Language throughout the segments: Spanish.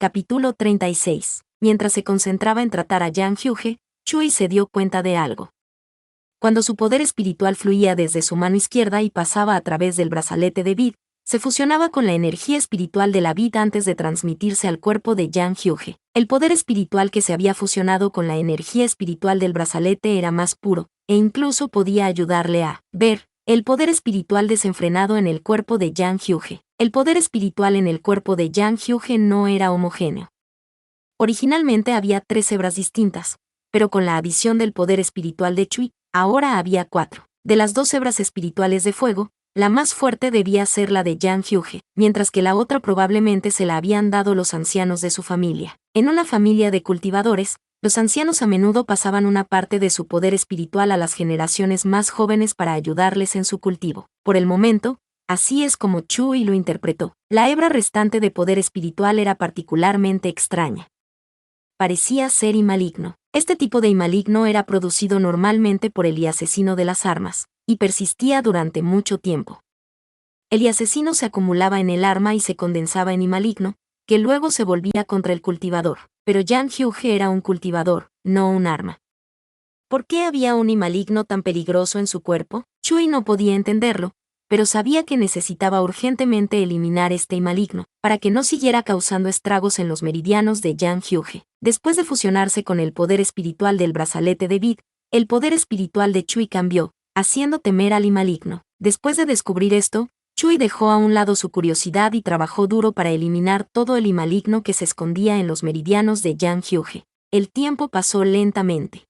Capítulo 36. Mientras se concentraba en tratar a Yang Hyuge, Chui se dio cuenta de algo. Cuando su poder espiritual fluía desde su mano izquierda y pasaba a través del brazalete de Vid, se fusionaba con la energía espiritual de la Vid antes de transmitirse al cuerpo de Yang Hyuge. El poder espiritual que se había fusionado con la energía espiritual del brazalete era más puro, e incluso podía ayudarle a ver el poder espiritual desenfrenado en el cuerpo de Yang Hyuge. El poder espiritual en el cuerpo de Yang Hyuge no era homogéneo. Originalmente había 3 hebras distintas, pero con la adición del poder espiritual de Chui, ahora había 4. De las 2 hebras espirituales de fuego, la más fuerte debía ser la de Yang Hyuge, mientras que la otra probablemente se la habían dado los ancianos de su familia. En una familia de cultivadores, los ancianos a menudo pasaban una parte de su poder espiritual a las generaciones más jóvenes para ayudarles en su cultivo. Por el momento, así es como Chui lo interpretó. La hebra restante de poder espiritual era particularmente extraña. Parecía ser imaligno. Este tipo de imaligno era producido normalmente por el asesino de las armas, y persistía durante mucho tiempo. El asesino se acumulaba en el arma y se condensaba en imaligno, que luego se volvía contra el cultivador. Pero Yang Hyuge era un cultivador, no un arma. ¿Por qué había un imaligno tan peligroso en su cuerpo? Chui no podía entenderlo, pero sabía que necesitaba urgentemente eliminar este imaligno, para que no siguiera causando estragos en los meridianos de Yang Hyuge. Después de fusionarse con el poder espiritual del brazalete de Vid, el poder espiritual de Chui cambió, haciendo temer al imaligno. Después de descubrir esto, Chui dejó a un lado su curiosidad y trabajó duro para eliminar todo el imaligno que se escondía en los meridianos de Yang Hyuge. El tiempo pasó lentamente.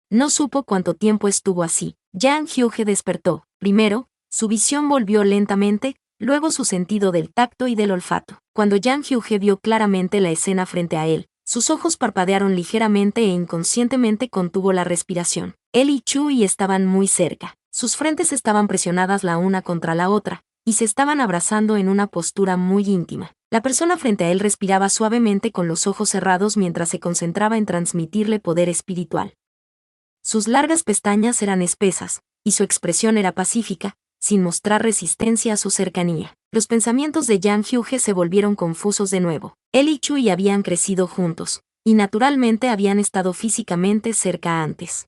No supo cuánto tiempo estuvo así. Yang Hyuge despertó. Primero, su visión volvió lentamente, luego su sentido del tacto y del olfato. Cuando Yang Hyuge vio claramente la escena frente a él, sus ojos parpadearon ligeramente e inconscientemente contuvo la respiración. Él y Chui estaban muy cerca. Sus frentes estaban presionadas la una contra la otra, y se estaban abrazando en una postura muy íntima. La persona frente a él respiraba suavemente con los ojos cerrados mientras se concentraba en transmitirle poder espiritual. Sus largas pestañas eran espesas, y su expresión era pacífica, sin mostrar resistencia a su cercanía. Los pensamientos de Yang Hyuge se volvieron confusos de nuevo. Él y Chui habían crecido juntos, y naturalmente habían estado físicamente cerca antes.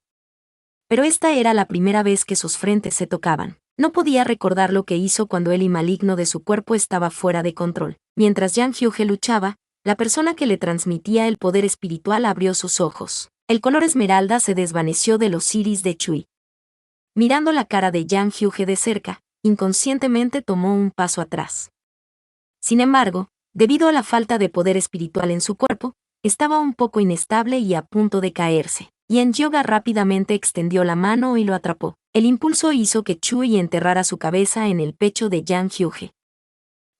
Pero esta era la primera vez que sus frentes se tocaban. No podía recordar lo que hizo cuando el imaligno de su cuerpo estaba fuera de control. Mientras Yang Hyuge luchaba, la persona que le transmitía el poder espiritual abrió sus ojos. El color esmeralda se desvaneció de los iris de Chui. Mirando la cara de Yang Hyuge de cerca, inconscientemente tomó un paso atrás. Sin embargo, debido a la falta de poder espiritual en su cuerpo, estaba un poco inestable y a punto de caerse. Yen Yoga rápidamente extendió la mano y lo atrapó. El impulso hizo que Chui enterrara su cabeza en el pecho de Yang Hyuge.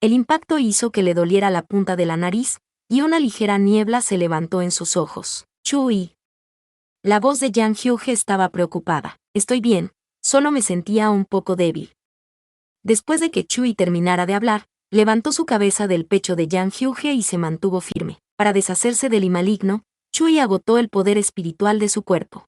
El impacto hizo que le doliera la punta de la nariz, y una ligera niebla se levantó en sus ojos. Chui. La voz de Yang Hyuge estaba preocupada. Estoy bien, solo me sentía un poco débil. Después de que Chui terminara de hablar, levantó su cabeza del pecho de Yang Hyuge y se mantuvo firme. Para deshacerse del imaligno, Chui agotó el poder espiritual de su cuerpo.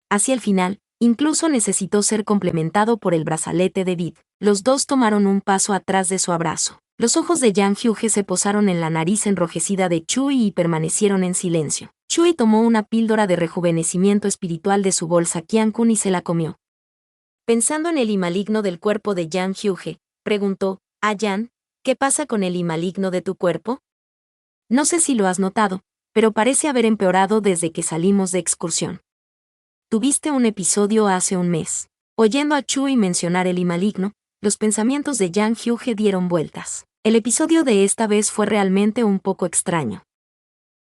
Hacia el final, incluso necesitó ser complementado por el brazalete de Vid. Los dos tomaron un paso atrás de su abrazo. Los ojos de Yang Hyuge se posaron en la nariz enrojecida de Chui y permanecieron en silencio. Chui tomó una píldora de rejuvenecimiento espiritual de su bolsa Qiankun y se la comió. Pensando en el imaligno del cuerpo de Yang Hyuge, preguntó, Yan, ¿qué pasa con el imaligno de tu cuerpo? No sé si lo has notado, pero parece haber empeorado desde que salimos de excursión. Tuviste un episodio hace un mes. Oyendo a Chui mencionar el imaligno, los pensamientos de Yang Hyuge dieron vueltas. El episodio de esta vez fue realmente un poco extraño.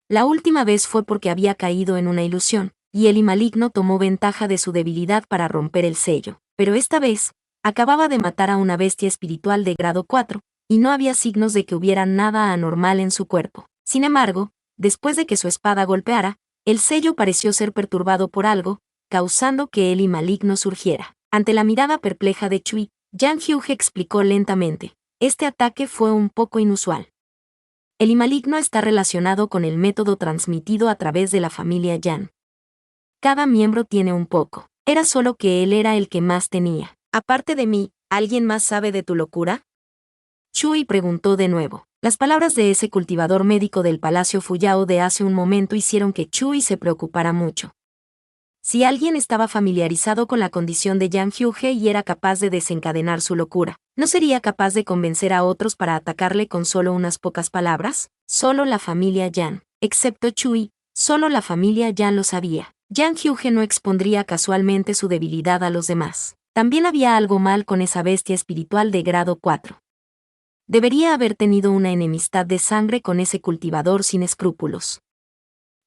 La última vez fue porque había caído en una ilusión, y el imaligno tomó ventaja de su debilidad para romper el sello. Pero esta vez, acababa de matar a una bestia espiritual de grado 4, y no había signos de que hubiera nada anormal en su cuerpo. Sin embargo, después de que su espada golpeara, el sello pareció ser perturbado por algo, causando que el imaligno surgiera. Ante la mirada perpleja de Chui, Yang Hyuge explicó lentamente, este ataque fue un poco inusual. El imaligno está relacionado con el método transmitido a través de la familia Yan. Cada miembro tiene un poco. Era solo que él era el que más tenía. Aparte de mí, ¿alguien más sabe de tu locura? Chui preguntó de nuevo. Las palabras de ese cultivador médico del Palacio Fuyao de hace un momento hicieron que Chui se preocupara mucho. Si alguien estaba familiarizado con la condición de Yang Hyuge y era capaz de desencadenar su locura, ¿no sería capaz de convencer a otros para atacarle con solo unas pocas palabras? Solo la familia Yan, excepto Chui, solo la familia Yan lo sabía. Yang Hyuge no expondría casualmente su debilidad a los demás. También había algo mal con esa bestia espiritual de grado 4. Debería haber tenido una enemistad de sangre con ese cultivador sin escrúpulos.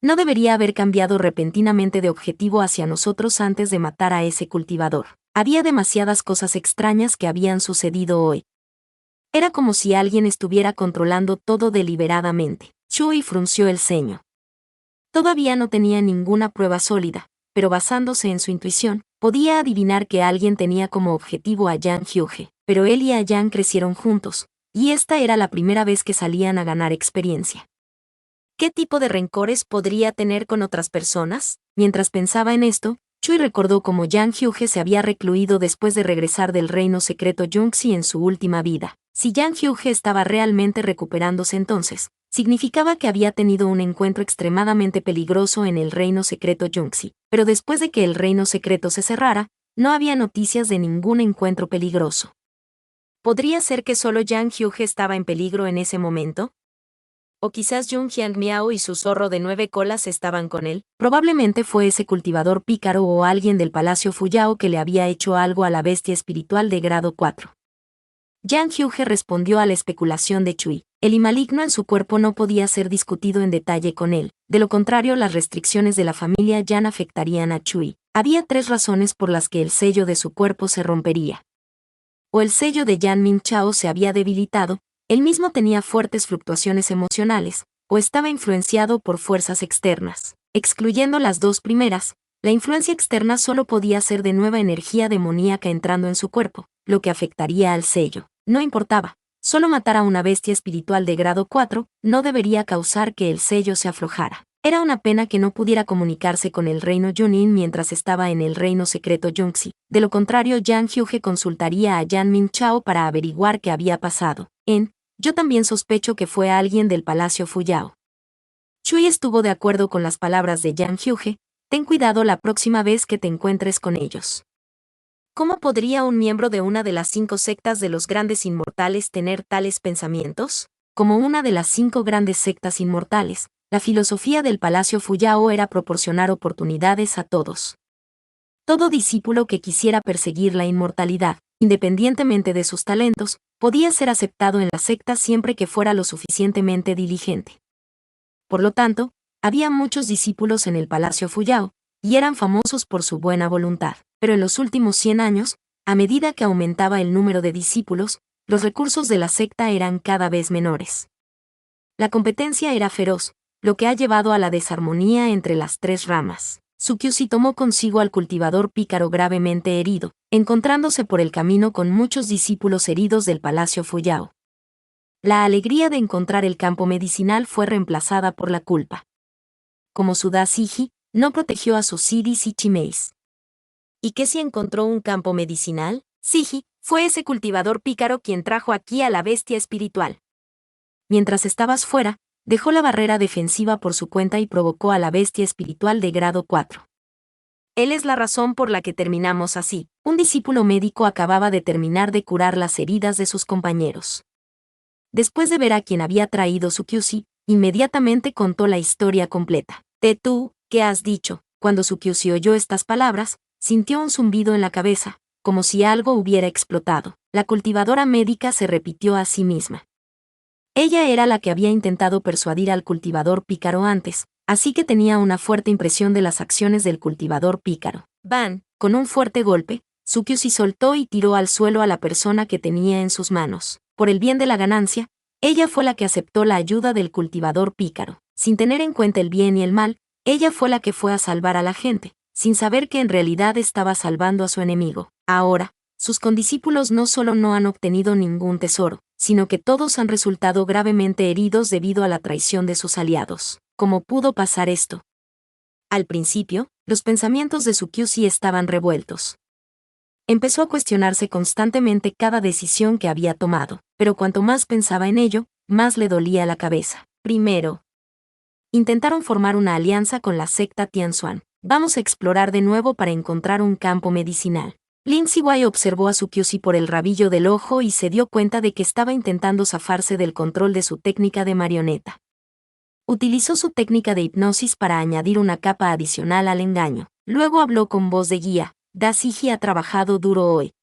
No debería haber cambiado repentinamente de objetivo hacia nosotros antes de matar a ese cultivador. Había demasiadas cosas extrañas que habían sucedido hoy. Era como si alguien estuviera controlando todo deliberadamente. Chui frunció el ceño. Todavía no tenía ninguna prueba sólida, pero basándose en su intuición, podía adivinar que alguien tenía como objetivo a Yang Hyuge. Pero él y a Yang crecieron juntos, y esta era la primera vez que salían a ganar experiencia. ¿Qué tipo de rencores podría tener con otras personas? Mientras pensaba en esto, Chui recordó cómo Yang Hyuge se había recluido después de regresar del reino secreto Yunxi en su última vida. Si Yang Hyuge estaba realmente recuperándose entonces, significaba que había tenido un encuentro extremadamente peligroso en el reino secreto Yunxi. Pero después de que el reino secreto se cerrara, no había noticias de ningún encuentro peligroso. ¿Podría ser que solo Yang Hyuge estaba en peligro en ese momento? O quizás Jung Hyang Miao y su zorro de 9 colas estaban con él. Probablemente fue ese cultivador pícaro o alguien del Palacio Fuyao que le había hecho algo a la bestia espiritual de grado 4. Yang Hyuge respondió a la especulación de Chui. El maligno en su cuerpo no podía ser discutido en detalle con él. De lo contrario, las restricciones de la familia Yan afectarían a Chui. Había 3 razones por las que el sello de su cuerpo se rompería. O el sello de Yan Mingchao se había debilitado, él mismo tenía fuertes fluctuaciones emocionales, o estaba influenciado por fuerzas externas. Excluyendo las 2 primeras, la influencia externa solo podía ser de nueva energía demoníaca entrando en su cuerpo, lo que afectaría al sello. No importaba, solo matar a una bestia espiritual de grado 4 no debería causar que el sello se aflojara. Era una pena que no pudiera comunicarse con el reino Junin mientras estaba en el reino secreto Yunxi. De lo contrario, Yang Hyuge consultaría a Yan Mingchao para averiguar qué había pasado. Yo también sospecho que fue alguien del Palacio Fuyao. Chui estuvo de acuerdo con las palabras de Yang Hyuge. Ten cuidado la próxima vez que te encuentres con ellos. ¿Cómo podría un miembro de una de las 5 sectas de los grandes inmortales tener tales pensamientos? Como una de las 5 grandes sectas inmortales, la filosofía del Palacio Fuyao era proporcionar oportunidades a todos. Todo discípulo que quisiera perseguir la inmortalidad, independientemente de sus talentos, podía ser aceptado en la secta siempre que fuera lo suficientemente diligente. Por lo tanto, había muchos discípulos en el Palacio Fuyao, y eran famosos por su buena voluntad. Pero en los últimos 100 años, a medida que aumentaba el número de discípulos, los recursos de la secta eran cada vez menores. La competencia era feroz, lo que ha llevado a la desarmonía entre las 3 ramas. Sukyushi tomó consigo al cultivador pícaro gravemente herido, encontrándose por el camino con muchos discípulos heridos del Palacio Fuyao. La alegría de encontrar el campo medicinal fue reemplazada por la culpa. Como Suda Siji, no protegió a sus Sidis y Chimeis. ¿Y qué si encontró un campo medicinal? Siji, fue ese cultivador pícaro quien trajo aquí a la bestia espiritual. Mientras estabas fuera, dejó la barrera defensiva por su cuenta y provocó a la bestia espiritual de grado 4. Él es la razón por la que terminamos así. Un discípulo médico acababa de terminar de curar las heridas de sus compañeros. Después de ver a quien había traído Sukyushi, inmediatamente contó la historia completa. ¿Tú, qué has dicho? Cuando Sukyushi oyó estas palabras, sintió un zumbido en la cabeza, como si algo hubiera explotado. La cultivadora médica se repitió a sí misma. Ella era la que había intentado persuadir al cultivador pícaro antes, así que tenía una fuerte impresión de las acciones del cultivador pícaro. Van, con un fuerte golpe, Sukyushi soltó y tiró al suelo a la persona que tenía en sus manos. Por el bien de la ganancia, ella fue la que aceptó la ayuda del cultivador pícaro. Sin tener en cuenta el bien y el mal, ella fue la que fue a salvar a la gente, sin saber que en realidad estaba salvando a su enemigo. Ahora, sus condiscípulos no solo no han obtenido ningún tesoro, sino que todos han resultado gravemente heridos debido a la traición de sus aliados. ¿Cómo pudo pasar esto? Al principio, los pensamientos de Sukyushi estaban revueltos. Empezó a cuestionarse constantemente cada decisión que había tomado. pero cuanto más pensaba en ello, más le dolía la cabeza. Primero, intentaron formar una alianza con la secta Tianxuan. Vamos a explorar de nuevo para encontrar un campo medicinal. Lin Ziwei observó a su Kyushi por el rabillo del ojo y se dio cuenta de que estaba intentando zafarse del control de su técnica de marioneta. Utilizó su técnica de hipnosis para añadir una capa adicional al engaño. Luego habló con voz de guía. Da Siji ha trabajado duro hoy.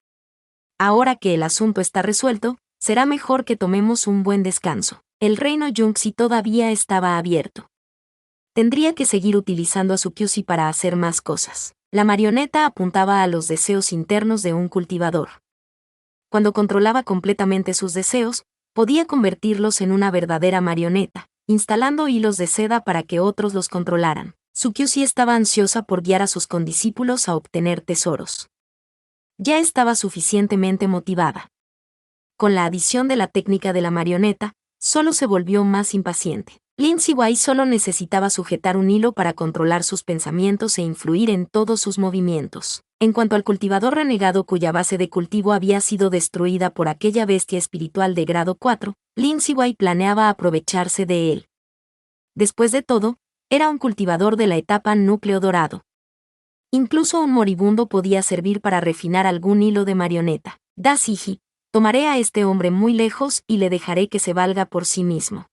Ahora que el asunto está resuelto, será mejor que tomemos un buen descanso. El reino Yunxi todavía estaba abierto. Tendría que seguir utilizando a su Kyushi para hacer más cosas. La marioneta apuntaba a los deseos internos de un cultivador. Cuando controlaba completamente sus deseos, podía convertirlos en una verdadera marioneta, instalando hilos de seda para que otros los controlaran. Su Kyushi estaba ansiosa por guiar a sus condiscípulos a obtener tesoros. Ya estaba suficientemente motivada. Con la adición de la técnica de la marioneta, solo se volvió más impaciente. Lin Ziwei solo necesitaba sujetar un hilo para controlar sus pensamientos e influir en todos sus movimientos. En cuanto al cultivador renegado cuya base de cultivo había sido destruida por aquella bestia espiritual de grado 4, Lin Ziwei planeaba aprovecharse de él. Después de todo, era un cultivador de la etapa núcleo dorado. Incluso un moribundo podía servir para refinar algún hilo de marioneta. Da Siji, tomaré a este hombre muy lejos y le dejaré que se valga por sí mismo.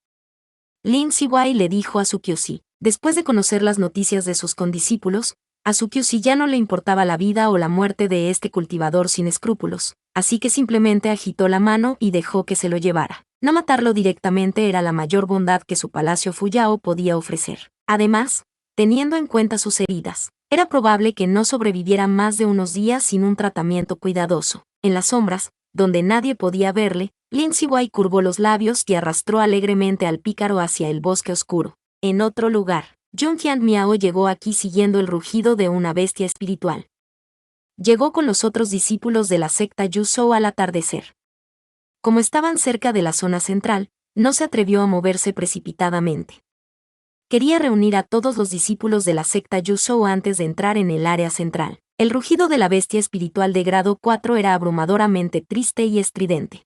Lin Ziwei le dijo a su Kyushi. Después de conocer las noticias de sus condiscípulos, a su Kyushi ya no le importaba la vida o la muerte de este cultivador sin escrúpulos, así que simplemente agitó la mano y dejó que se lo llevara. No matarlo directamente era la mayor bondad que su palacio Fuyao podía ofrecer. Además, teniendo en cuenta sus heridas, era probable que no sobreviviera más de unos días sin un tratamiento cuidadoso. En las sombras, donde nadie podía verle, Lin Ziwei curvó los labios y arrastró alegremente al pícaro hacia el bosque oscuro. En otro lugar, Zhongqian Miao llegó aquí siguiendo el rugido de una bestia espiritual. Llegó con los otros discípulos de la secta Yuzhou al atardecer. Como estaban cerca de la zona central, no se atrevió a moverse precipitadamente. Quería reunir a todos los discípulos de la secta Yuzhou antes de entrar en el área central. El rugido de la bestia espiritual de grado 4 era abrumadoramente triste y estridente.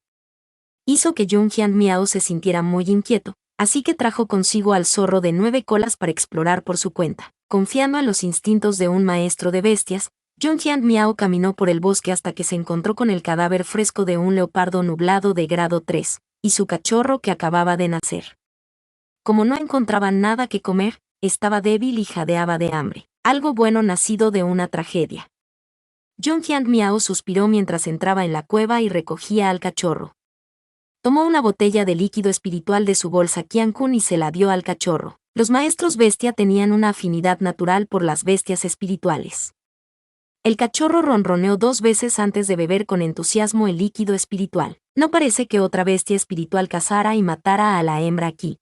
Hizo que Zhongqian Miao se sintiera muy inquieto, así que trajo consigo al zorro de 9 colas para explorar por su cuenta. Confiando en los instintos de un maestro de bestias, Zhongqian Miao caminó por el bosque hasta que se encontró con el cadáver fresco de un leopardo nublado de grado 3, y su cachorro que acababa de nacer. Como no encontraba nada que comer, estaba débil y jadeaba de hambre. Algo bueno nacido de una tragedia. Zhongqian Miao suspiró mientras entraba en la cueva y recogía al cachorro. Tomó una botella de líquido espiritual de su bolsa Qiankun y se la dio al cachorro. Los maestros bestia tenían una afinidad natural por las bestias espirituales. El cachorro ronroneó 2 veces antes de beber con entusiasmo el líquido espiritual. No parece que otra bestia espiritual cazara y matara a la hembra aquí.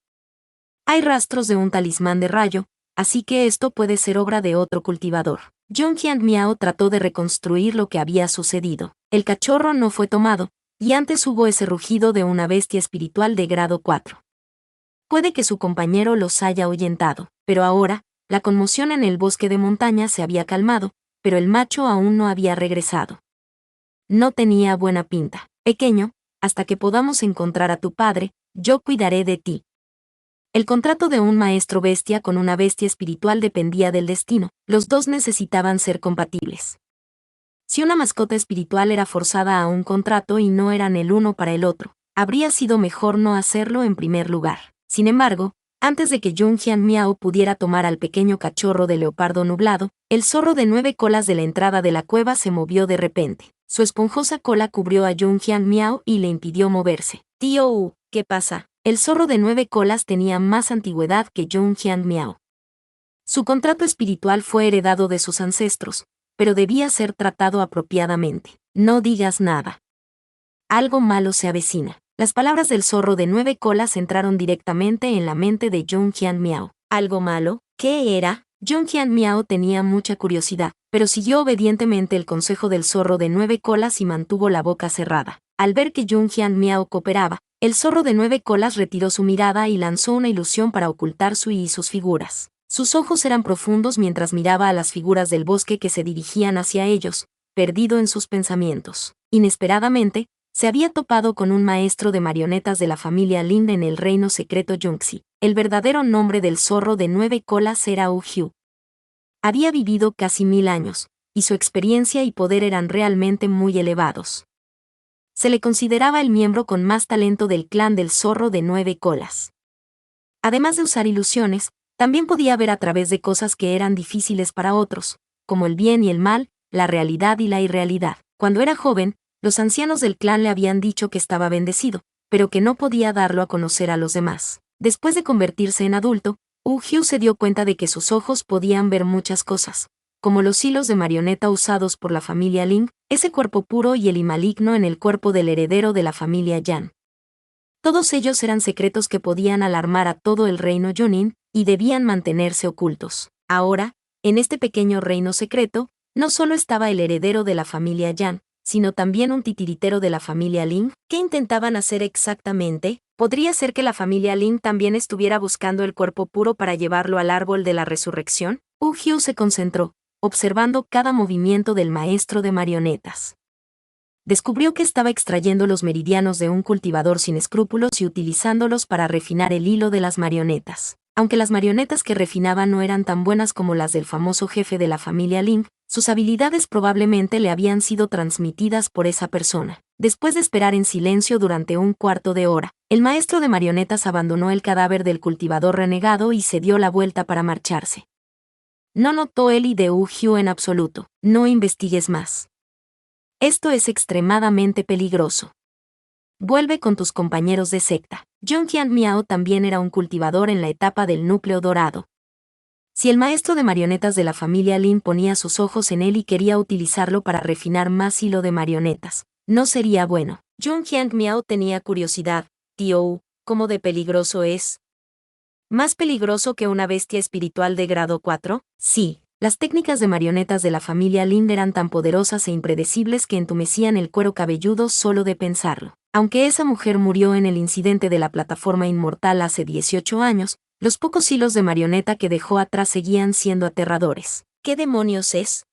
Hay rastros de un talismán de rayo, así que esto puede ser obra de otro cultivador. Zhongqian Miao trató de reconstruir lo que había sucedido. El cachorro no fue tomado, y antes hubo ese rugido de una bestia espiritual de grado 4. Puede que su compañero los haya ahuyentado, pero ahora, la conmoción en el bosque de montaña se había calmado, pero el macho aún no había regresado. No tenía buena pinta. Pequeño, hasta que podamos encontrar a tu padre, yo cuidaré de ti. El contrato de un maestro bestia con una bestia espiritual dependía del destino. Los dos necesitaban ser compatibles. Si una mascota espiritual era forzada a un contrato y no eran el uno para el otro, habría sido mejor no hacerlo en primer lugar. Sin embargo, antes de que Zhongqian Miao pudiera tomar al pequeño cachorro de leopardo nublado, el zorro de 9 colas de la entrada de la cueva se movió de repente. Su esponjosa cola cubrió a Zhongqian Miao y le impidió moverse. Tío, ¿qué pasa? El zorro de 9 colas tenía más antigüedad que Zhongqian Miao. Su contrato espiritual fue heredado de sus ancestros, pero debía ser tratado apropiadamente. No digas nada. Algo malo se avecina. Las palabras del zorro de 9 colas entraron directamente en la mente de Zhongqian Miao. ¿Algo malo? ¿Qué era? Zhongqian Miao tenía mucha curiosidad, pero siguió obedientemente el consejo del zorro de 9 colas y mantuvo la boca cerrada. Al ver que Zhongqian Miao cooperaba, el zorro de 9 colas retiró su mirada y lanzó una ilusión para ocultar su y sus figuras. Sus ojos eran profundos mientras miraba a las figuras del bosque que se dirigían hacia ellos, perdido en sus pensamientos. Inesperadamente, se había topado con un maestro de marionetas de la familia Lin en el reino secreto Yunxi. El verdadero nombre del zorro de 9 colas era Wu Hyu. Había vivido casi 1000 años, y su experiencia y poder eran realmente muy elevados. Se le consideraba el miembro con más talento del clan del zorro de 9 colas. Además de usar ilusiones, también podía ver a través de cosas que eran difíciles para otros, como el bien y el mal, la realidad y la irrealidad. Cuando era joven, los ancianos del clan le habían dicho que estaba bendecido, pero que no podía darlo a conocer a los demás. Después de convertirse en adulto, Wu Hyu se dio cuenta de que sus ojos podían ver muchas cosas, como los hilos de marioneta usados por la familia Ling, ese cuerpo puro y el maligno en el cuerpo del heredero de la familia Yan. Todos ellos eran secretos que podían alarmar a todo el reino Jonin, y debían mantenerse ocultos. Ahora, en este pequeño reino secreto, no solo estaba el heredero de la familia Yan, sino también un titiritero de la familia Ling. ¿Qué intentaban hacer exactamente? ¿Podría ser que la familia Ling también estuviera buscando el cuerpo puro para llevarlo al árbol de la resurrección? Wu Hyu se concentró, observando cada movimiento del maestro de marionetas. Descubrió que estaba extrayendo los meridianos de un cultivador sin escrúpulos y utilizándolos para refinar el hilo de las marionetas. Aunque las marionetas que refinaba no eran tan buenas como las del famoso jefe de la familia Ling, sus habilidades probablemente le habían sido transmitidas por esa persona. Después de esperar en silencio durante un cuarto de hora, el maestro de marionetas abandonó el cadáver del cultivador renegado y se dio la vuelta para marcharse. No notó él y de Wu Hyu en absoluto. No investigues más. Esto es extremadamente peligroso. Vuelve con tus compañeros de secta. Zhongqian Miao también era un cultivador en la etapa del núcleo dorado. Si el maestro de marionetas de la familia Lin ponía sus ojos en él y quería utilizarlo para refinar más hilo de marionetas, no sería bueno. Zhongqian Miao tenía curiosidad. Tío Wu, ¿cómo de peligroso es? ¿Más peligroso que una bestia espiritual de grado 4? Sí. Las técnicas de marionetas de la familia Lin eran tan poderosas e impredecibles que entumecían el cuero cabelludo solo de pensarlo. Aunque esa mujer murió en el incidente de la plataforma inmortal hace 18 años, los pocos hilos de marioneta que dejó atrás seguían siendo aterradores. ¿Qué demonios es?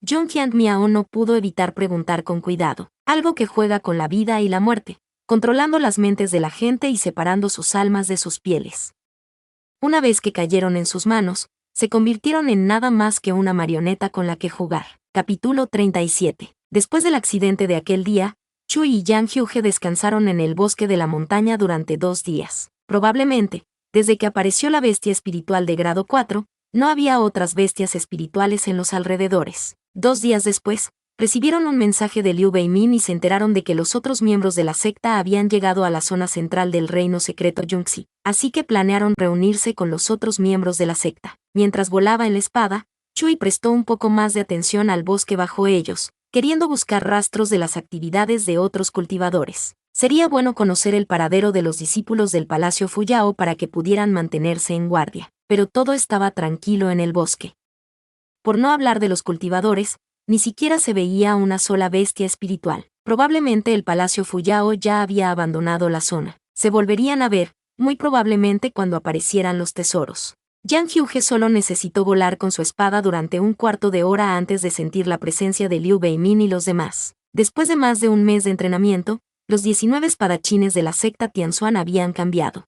Zhongqian Miao no pudo evitar preguntar con cuidado. Algo que juega con la vida y la muerte, controlando las mentes de la gente y separando sus almas de sus pieles. Una vez que cayeron en sus manos, se convirtieron en nada más que una marioneta con la que jugar. Capítulo 37. Después del accidente de aquel día, Chui y Yang Hyuge descansaron en el bosque de la montaña durante 2 días. Probablemente, desde que apareció la bestia espiritual de grado 4, no había otras bestias espirituales en los alrededores. 2 días después, recibieron un mensaje de Liu Beimin y se enteraron de que los otros miembros de la secta habían llegado a la zona central del reino secreto Yunxi, así que planearon reunirse con los otros miembros de la secta. Mientras volaba en la espada, Chui prestó un poco más de atención al bosque bajo ellos, queriendo buscar rastros de las actividades de otros cultivadores. Sería bueno conocer el paradero de los discípulos del Palacio Fuyao para que pudieran mantenerse en guardia, pero todo estaba tranquilo en el bosque. Por no hablar de los cultivadores, ni siquiera se veía una sola bestia espiritual. Probablemente el Palacio Fuyao ya había abandonado la zona. Se volverían a ver, muy probablemente cuando aparecieran los tesoros. Yang Hyuge solo necesitó volar con su espada durante un cuarto de hora antes de sentir la presencia de Liu Beimin y los demás. Después de más de un mes de entrenamiento, los 19 espadachines de la secta Tianxuan habían cambiado.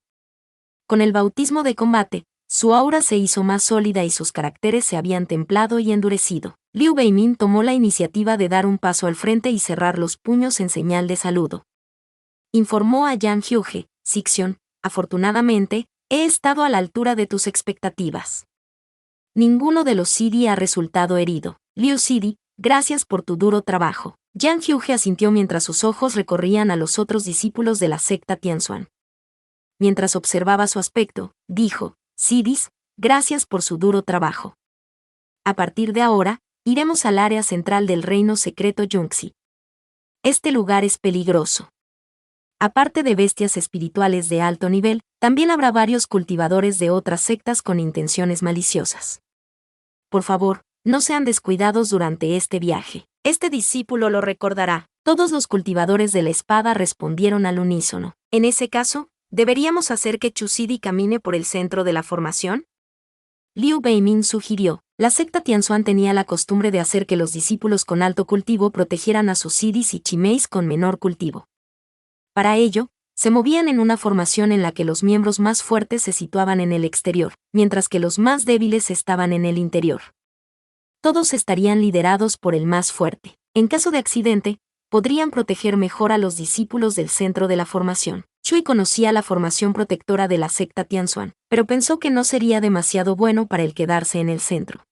Con el bautismo de combate, su aura se hizo más sólida y sus caracteres se habían templado y endurecido. Liu Beimin tomó la iniciativa de dar un paso al frente y cerrar los puños en señal de saludo. Informó a Yang Hyuge: Sixion, afortunadamente, he estado a la altura de tus expectativas. Ninguno de los Sidi ha resultado herido. Liu Sidi, gracias por tu duro trabajo. Yang Hyuge asintió mientras sus ojos recorrían a los otros discípulos de la secta Tianxuan. Mientras observaba su aspecto, dijo: Sidis, gracias por su duro trabajo. A partir de ahora, iremos al área central del reino secreto Yunxi. Este lugar es peligroso. Aparte de bestias espirituales de alto nivel, también habrá varios cultivadores de otras sectas con intenciones maliciosas. Por favor, no sean descuidados durante este viaje. Este discípulo lo recordará. Todos los cultivadores de la espada respondieron al unísono. En ese caso, ¿deberíamos hacer que Chusidi camine por el centro de la formación? Liu Beimin sugirió. La secta Tianzuan tenía la costumbre de hacer que los discípulos con alto cultivo protegieran a sus sidis y chimeis con menor cultivo. Para ello, se movían en una formación en la que los miembros más fuertes se situaban en el exterior, mientras que los más débiles estaban en el interior. Todos estarían liderados por el más fuerte. En caso de accidente, podrían proteger mejor a los discípulos del centro de la formación. Chui conocía la formación protectora de la secta Tianzuan, pero pensó que no sería demasiado bueno para él quedarse en el centro.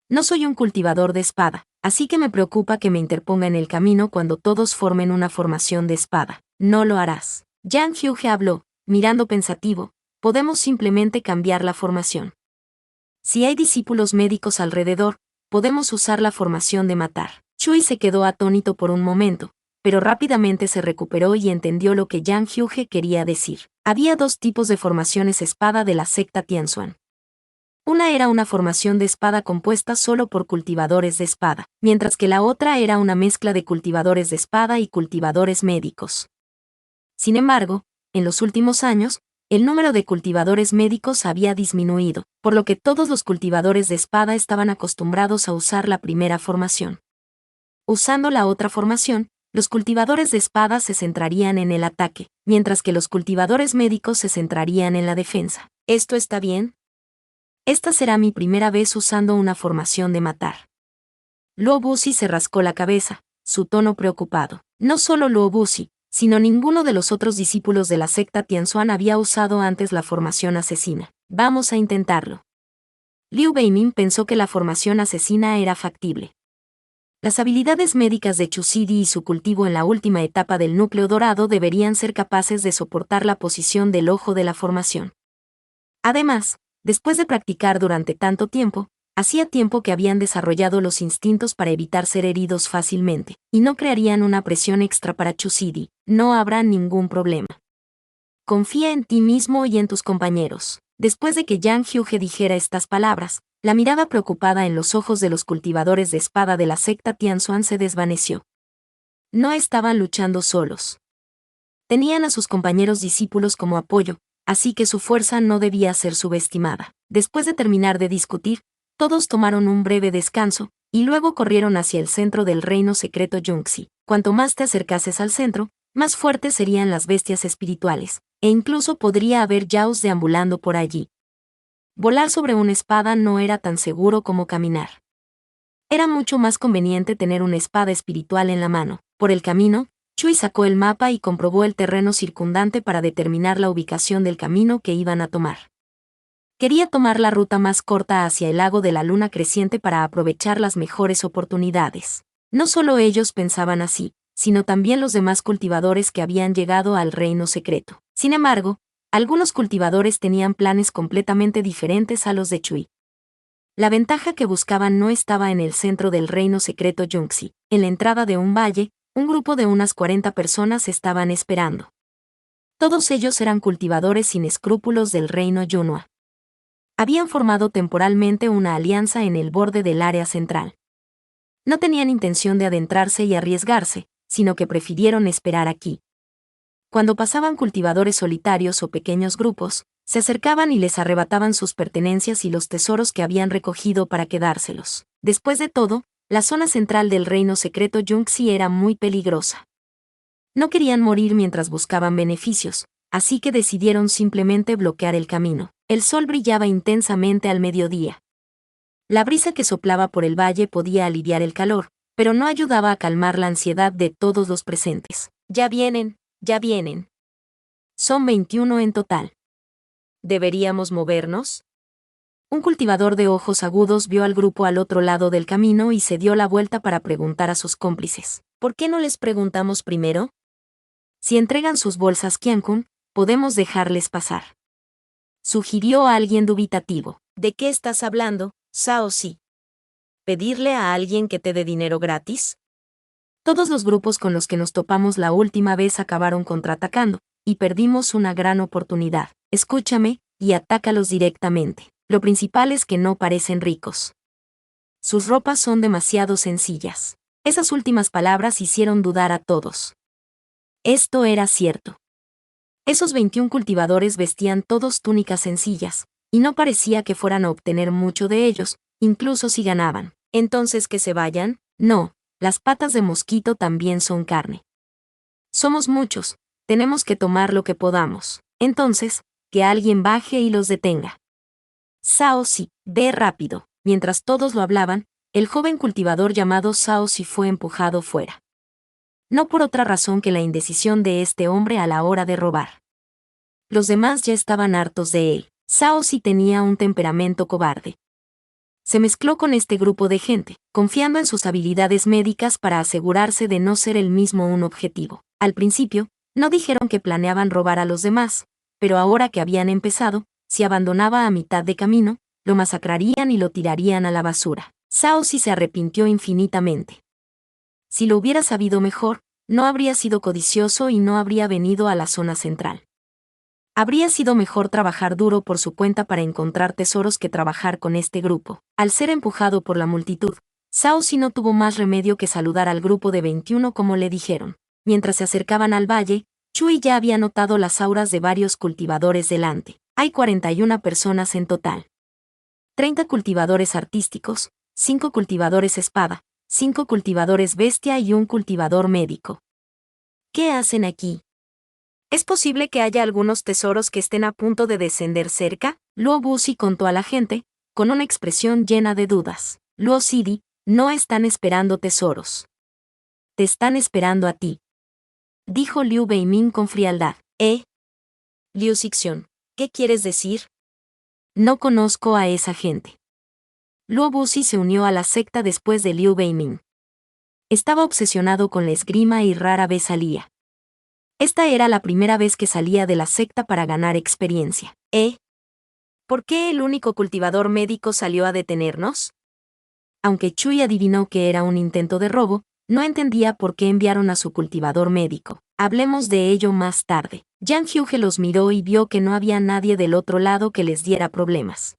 No soy un cultivador de espada, así que me preocupa que me interponga en el camino cuando todos formen una formación de espada. No lo harás. Yang Hyuge habló, mirando pensativo, podemos simplemente cambiar la formación. Si hay discípulos médicos alrededor, podemos usar la formación de matar. Chui se quedó atónito por un momento, pero rápidamente se recuperó y entendió lo que Yang Hyuge quería decir. Había dos tipos de formaciones espada de la secta Tianzuan. Una era una formación de espada compuesta solo por cultivadores de espada, mientras que la otra era una mezcla de cultivadores de espada y cultivadores médicos. Sin embargo, en los últimos años, el número de cultivadores médicos había disminuido, por lo que todos los cultivadores de espada estaban acostumbrados a usar la primera formación. Usando la otra formación, los cultivadores de espada se centrarían en el ataque, mientras que los cultivadores médicos se centrarían en la defensa. ¿Esto está bien? Esta será mi primera vez usando una formación de matar. Luo Buzi se rascó la cabeza, su tono preocupado. No solo Luo Buzi, sino ninguno de los otros discípulos de la secta Tianzuan había usado antes la formación asesina. Vamos a intentarlo. Liu Beimin pensó que la formación asesina era factible. Las habilidades médicas de Chu Sidi y su cultivo en la última etapa del núcleo dorado deberían ser capaces de soportar la posición del ojo de la formación. Además, después de practicar durante tanto tiempo, hacía tiempo que habían desarrollado los instintos para evitar ser heridos fácilmente, y no crearían una presión extra para Chu Sidi. No habrá ningún problema. Confía en ti mismo y en tus compañeros. Después de que Yang Hyuge dijera estas palabras, la mirada preocupada en los ojos de los cultivadores de espada de la secta Tianzuan se desvaneció. No estaban luchando solos. Tenían a sus compañeros discípulos como apoyo, así que su fuerza no debía ser subestimada. Después de terminar de discutir, todos tomaron un breve descanso, y luego corrieron hacia el centro del reino secreto Yunxi. Cuanto más te acercases al centro, más fuertes serían las bestias espirituales, e incluso podría haber yaos deambulando por allí. Volar sobre una espada no era tan seguro como caminar. Era mucho más conveniente tener una espada espiritual en la mano. Por el camino, Chui sacó el mapa y comprobó el terreno circundante para determinar la ubicación del camino que iban a tomar. Quería tomar la ruta más corta hacia el lago de la luna creciente para aprovechar las mejores oportunidades. No solo ellos pensaban así, sino también los demás cultivadores que habían llegado al reino secreto. Sin embargo, algunos cultivadores tenían planes completamente diferentes a los de Chui. La ventaja que buscaban no estaba en el centro del reino secreto Yunxi. En la entrada de un valle, un grupo de unas 40 personas estaban esperando. Todos ellos eran cultivadores sin escrúpulos del reino Yunhua. Habían formado temporalmente una alianza en el borde del área central. No tenían intención de adentrarse y arriesgarse, sino que prefirieron esperar aquí. Cuando pasaban cultivadores solitarios o pequeños grupos, se acercaban y les arrebataban sus pertenencias y los tesoros que habían recogido para quedárselos. Después de todo, la zona central del reino secreto Yunxi era muy peligrosa. No querían morir mientras buscaban beneficios, así que decidieron simplemente bloquear el camino. El sol brillaba intensamente al mediodía. La brisa que soplaba por el valle podía aliviar el calor, pero no ayudaba a calmar la ansiedad de todos los presentes. Ya vienen. Ya vienen. Son 21 en total. ¿Deberíamos movernos? Un cultivador de ojos agudos vio al grupo al otro lado del camino y se dio la vuelta para preguntar a sus cómplices. ¿Por qué no les preguntamos primero? Si entregan sus bolsas Qiankun, podemos dejarles pasar. Sugirió a alguien dubitativo. ¿De qué estás hablando, Sao Si? ¿Pedirle a alguien que te dé dinero gratis? Todos los grupos con los que nos topamos la última vez acabaron contraatacando, y perdimos una gran oportunidad. Escúchame, y atácalos directamente. Lo principal es que no parecen ricos. Sus ropas son demasiado sencillas. Esas últimas palabras hicieron dudar a todos. Esto era cierto. Esos 21 cultivadores vestían todos túnicas sencillas, y no parecía que fueran a obtener mucho de ellos, incluso si ganaban. ¿Entonces que se vayan? No, las patas de mosquito también son carne. Somos muchos, tenemos que tomar lo que podamos. Entonces, que alguien baje y los detenga. Sao Si, ve rápido. Mientras todos lo hablaban, el joven cultivador llamado Sao Si fue empujado fuera. No por otra razón que la indecisión de este hombre a la hora de robar. Los demás ya estaban hartos de él. Sao Si tenía un temperamento cobarde. Se mezcló con este grupo de gente, confiando en sus habilidades médicas para asegurarse de no ser él mismo un objetivo. Al principio, no dijeron que planeaban robar a los demás, pero ahora que habían empezado, si abandonaba a mitad de camino, lo masacrarían y lo tirarían a la basura. Sao Si se arrepintió infinitamente. Si lo hubiera sabido mejor, no habría sido codicioso y no habría venido a la zona central. Habría sido mejor trabajar duro por su cuenta para encontrar tesoros que trabajar con este grupo. Al ser empujado por la multitud, Sao Si no tuvo más remedio que saludar al grupo de 21 como le dijeron. Mientras se acercaban al valle, Chui ya había notado las auras de varios cultivadores delante. Hay 41 personas en total. 30 cultivadores artísticos, 5 cultivadores espada, 5 cultivadores bestia y un cultivador médico. ¿Qué hacen aquí? ¿Es posible que haya algunos tesoros que estén a punto de descender cerca? Luo Busi contó a la gente, con una expresión llena de dudas. Luo Sidi, no están esperando tesoros. Te están esperando a ti. Dijo Liu Beimin con frialdad. Liu Xixian, ¿qué quieres decir? No conozco a esa gente. Luo Busi se unió a la secta después de Liu Beimin. Estaba obsesionado con la esgrima y rara vez salía. Esta era la primera vez que salía de la secta para ganar experiencia. ¿Por qué el único cultivador médico salió a detenernos? Aunque Chui adivinó que era un intento de robo, no entendía por qué enviaron a su cultivador médico. Hablemos de ello más tarde. Yang Hyuge los miró y vio que no había nadie del otro lado que les diera problemas.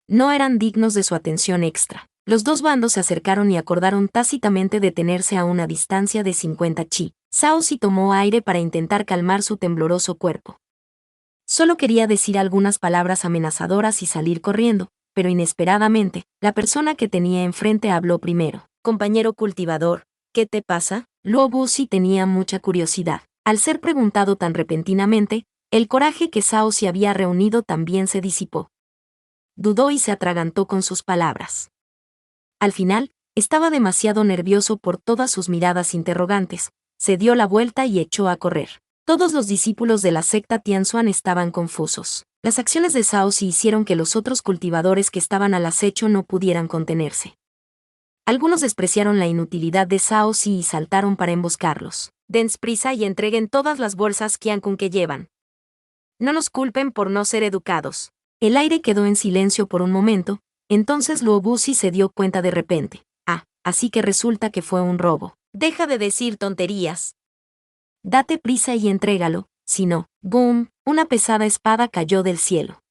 No eran dignos de su atención extra. Los dos bandos se acercaron y acordaron tácitamente detenerse a una distancia de 50 chi. Sao Si tomó aire para intentar calmar su tembloroso cuerpo. Solo quería decir algunas palabras amenazadoras y salir corriendo, pero inesperadamente, la persona que tenía enfrente habló primero. Compañero cultivador, ¿qué te pasa? Luo Busi tenía mucha curiosidad. Al ser preguntado tan repentinamente, el coraje que Sao Si había reunido también se disipó. Dudó y se atragantó con sus palabras. Al final, estaba demasiado nervioso por todas sus miradas interrogantes, se dio la vuelta y echó a correr. Todos los discípulos de la secta Tianxuan estaban confusos. Las acciones de Sao Si hicieron que los otros cultivadores que estaban al acecho no pudieran contenerse. Algunos despreciaron la inutilidad de Sao Si y saltaron para emboscarlos. Dense prisa y entreguen todas las bolsas Qiankun que llevan. No nos culpen por no ser educados. El aire quedó en silencio por un momento, entonces Luo Busi se dio cuenta de repente. Así que resulta que fue un robo. Deja de decir tonterías. Date prisa y entrégalo, si no, ¡boom!, una pesada espada cayó del cielo.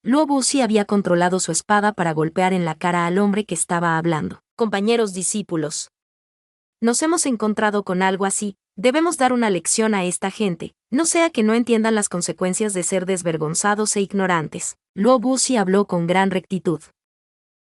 Luo Busi había controlado su espada para golpear en la cara al hombre que estaba hablando. Compañeros discípulos. Nos hemos encontrado con algo así, debemos dar una lección a esta gente, no sea que no entiendan las consecuencias de ser desvergonzados e ignorantes. Luo Busi habló con gran rectitud.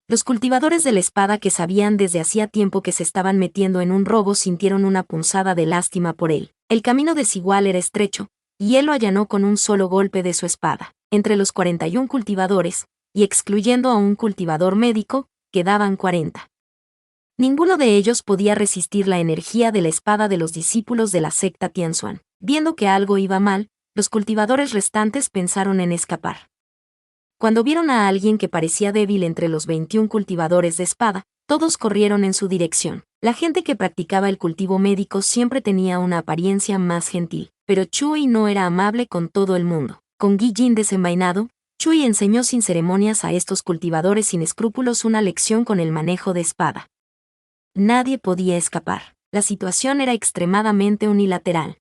Los cultivadores de la espada que sabían desde hacía tiempo que se estaban metiendo en un robo sintieron una punzada de lástima por él. El camino desigual era estrecho, y él lo allanó con un solo golpe de su espada. Entre los 41 cultivadores, y excluyendo a un cultivador médico, quedaban 40. Ninguno de ellos podía resistir la energía de la espada de los discípulos de la secta Tianxuan. Viendo que algo iba mal, los cultivadores restantes pensaron en escapar. Cuando vieron a alguien que parecía débil entre los 21 cultivadores de espada, todos corrieron en su dirección. La gente que practicaba el cultivo médico siempre tenía una apariencia más gentil, pero Chui no era amable con todo el mundo. Con Yi Jin desenvainado, Chui enseñó sin ceremonias a estos cultivadores sin escrúpulos una lección con el manejo de espada. Nadie podía escapar. La situación era extremadamente unilateral.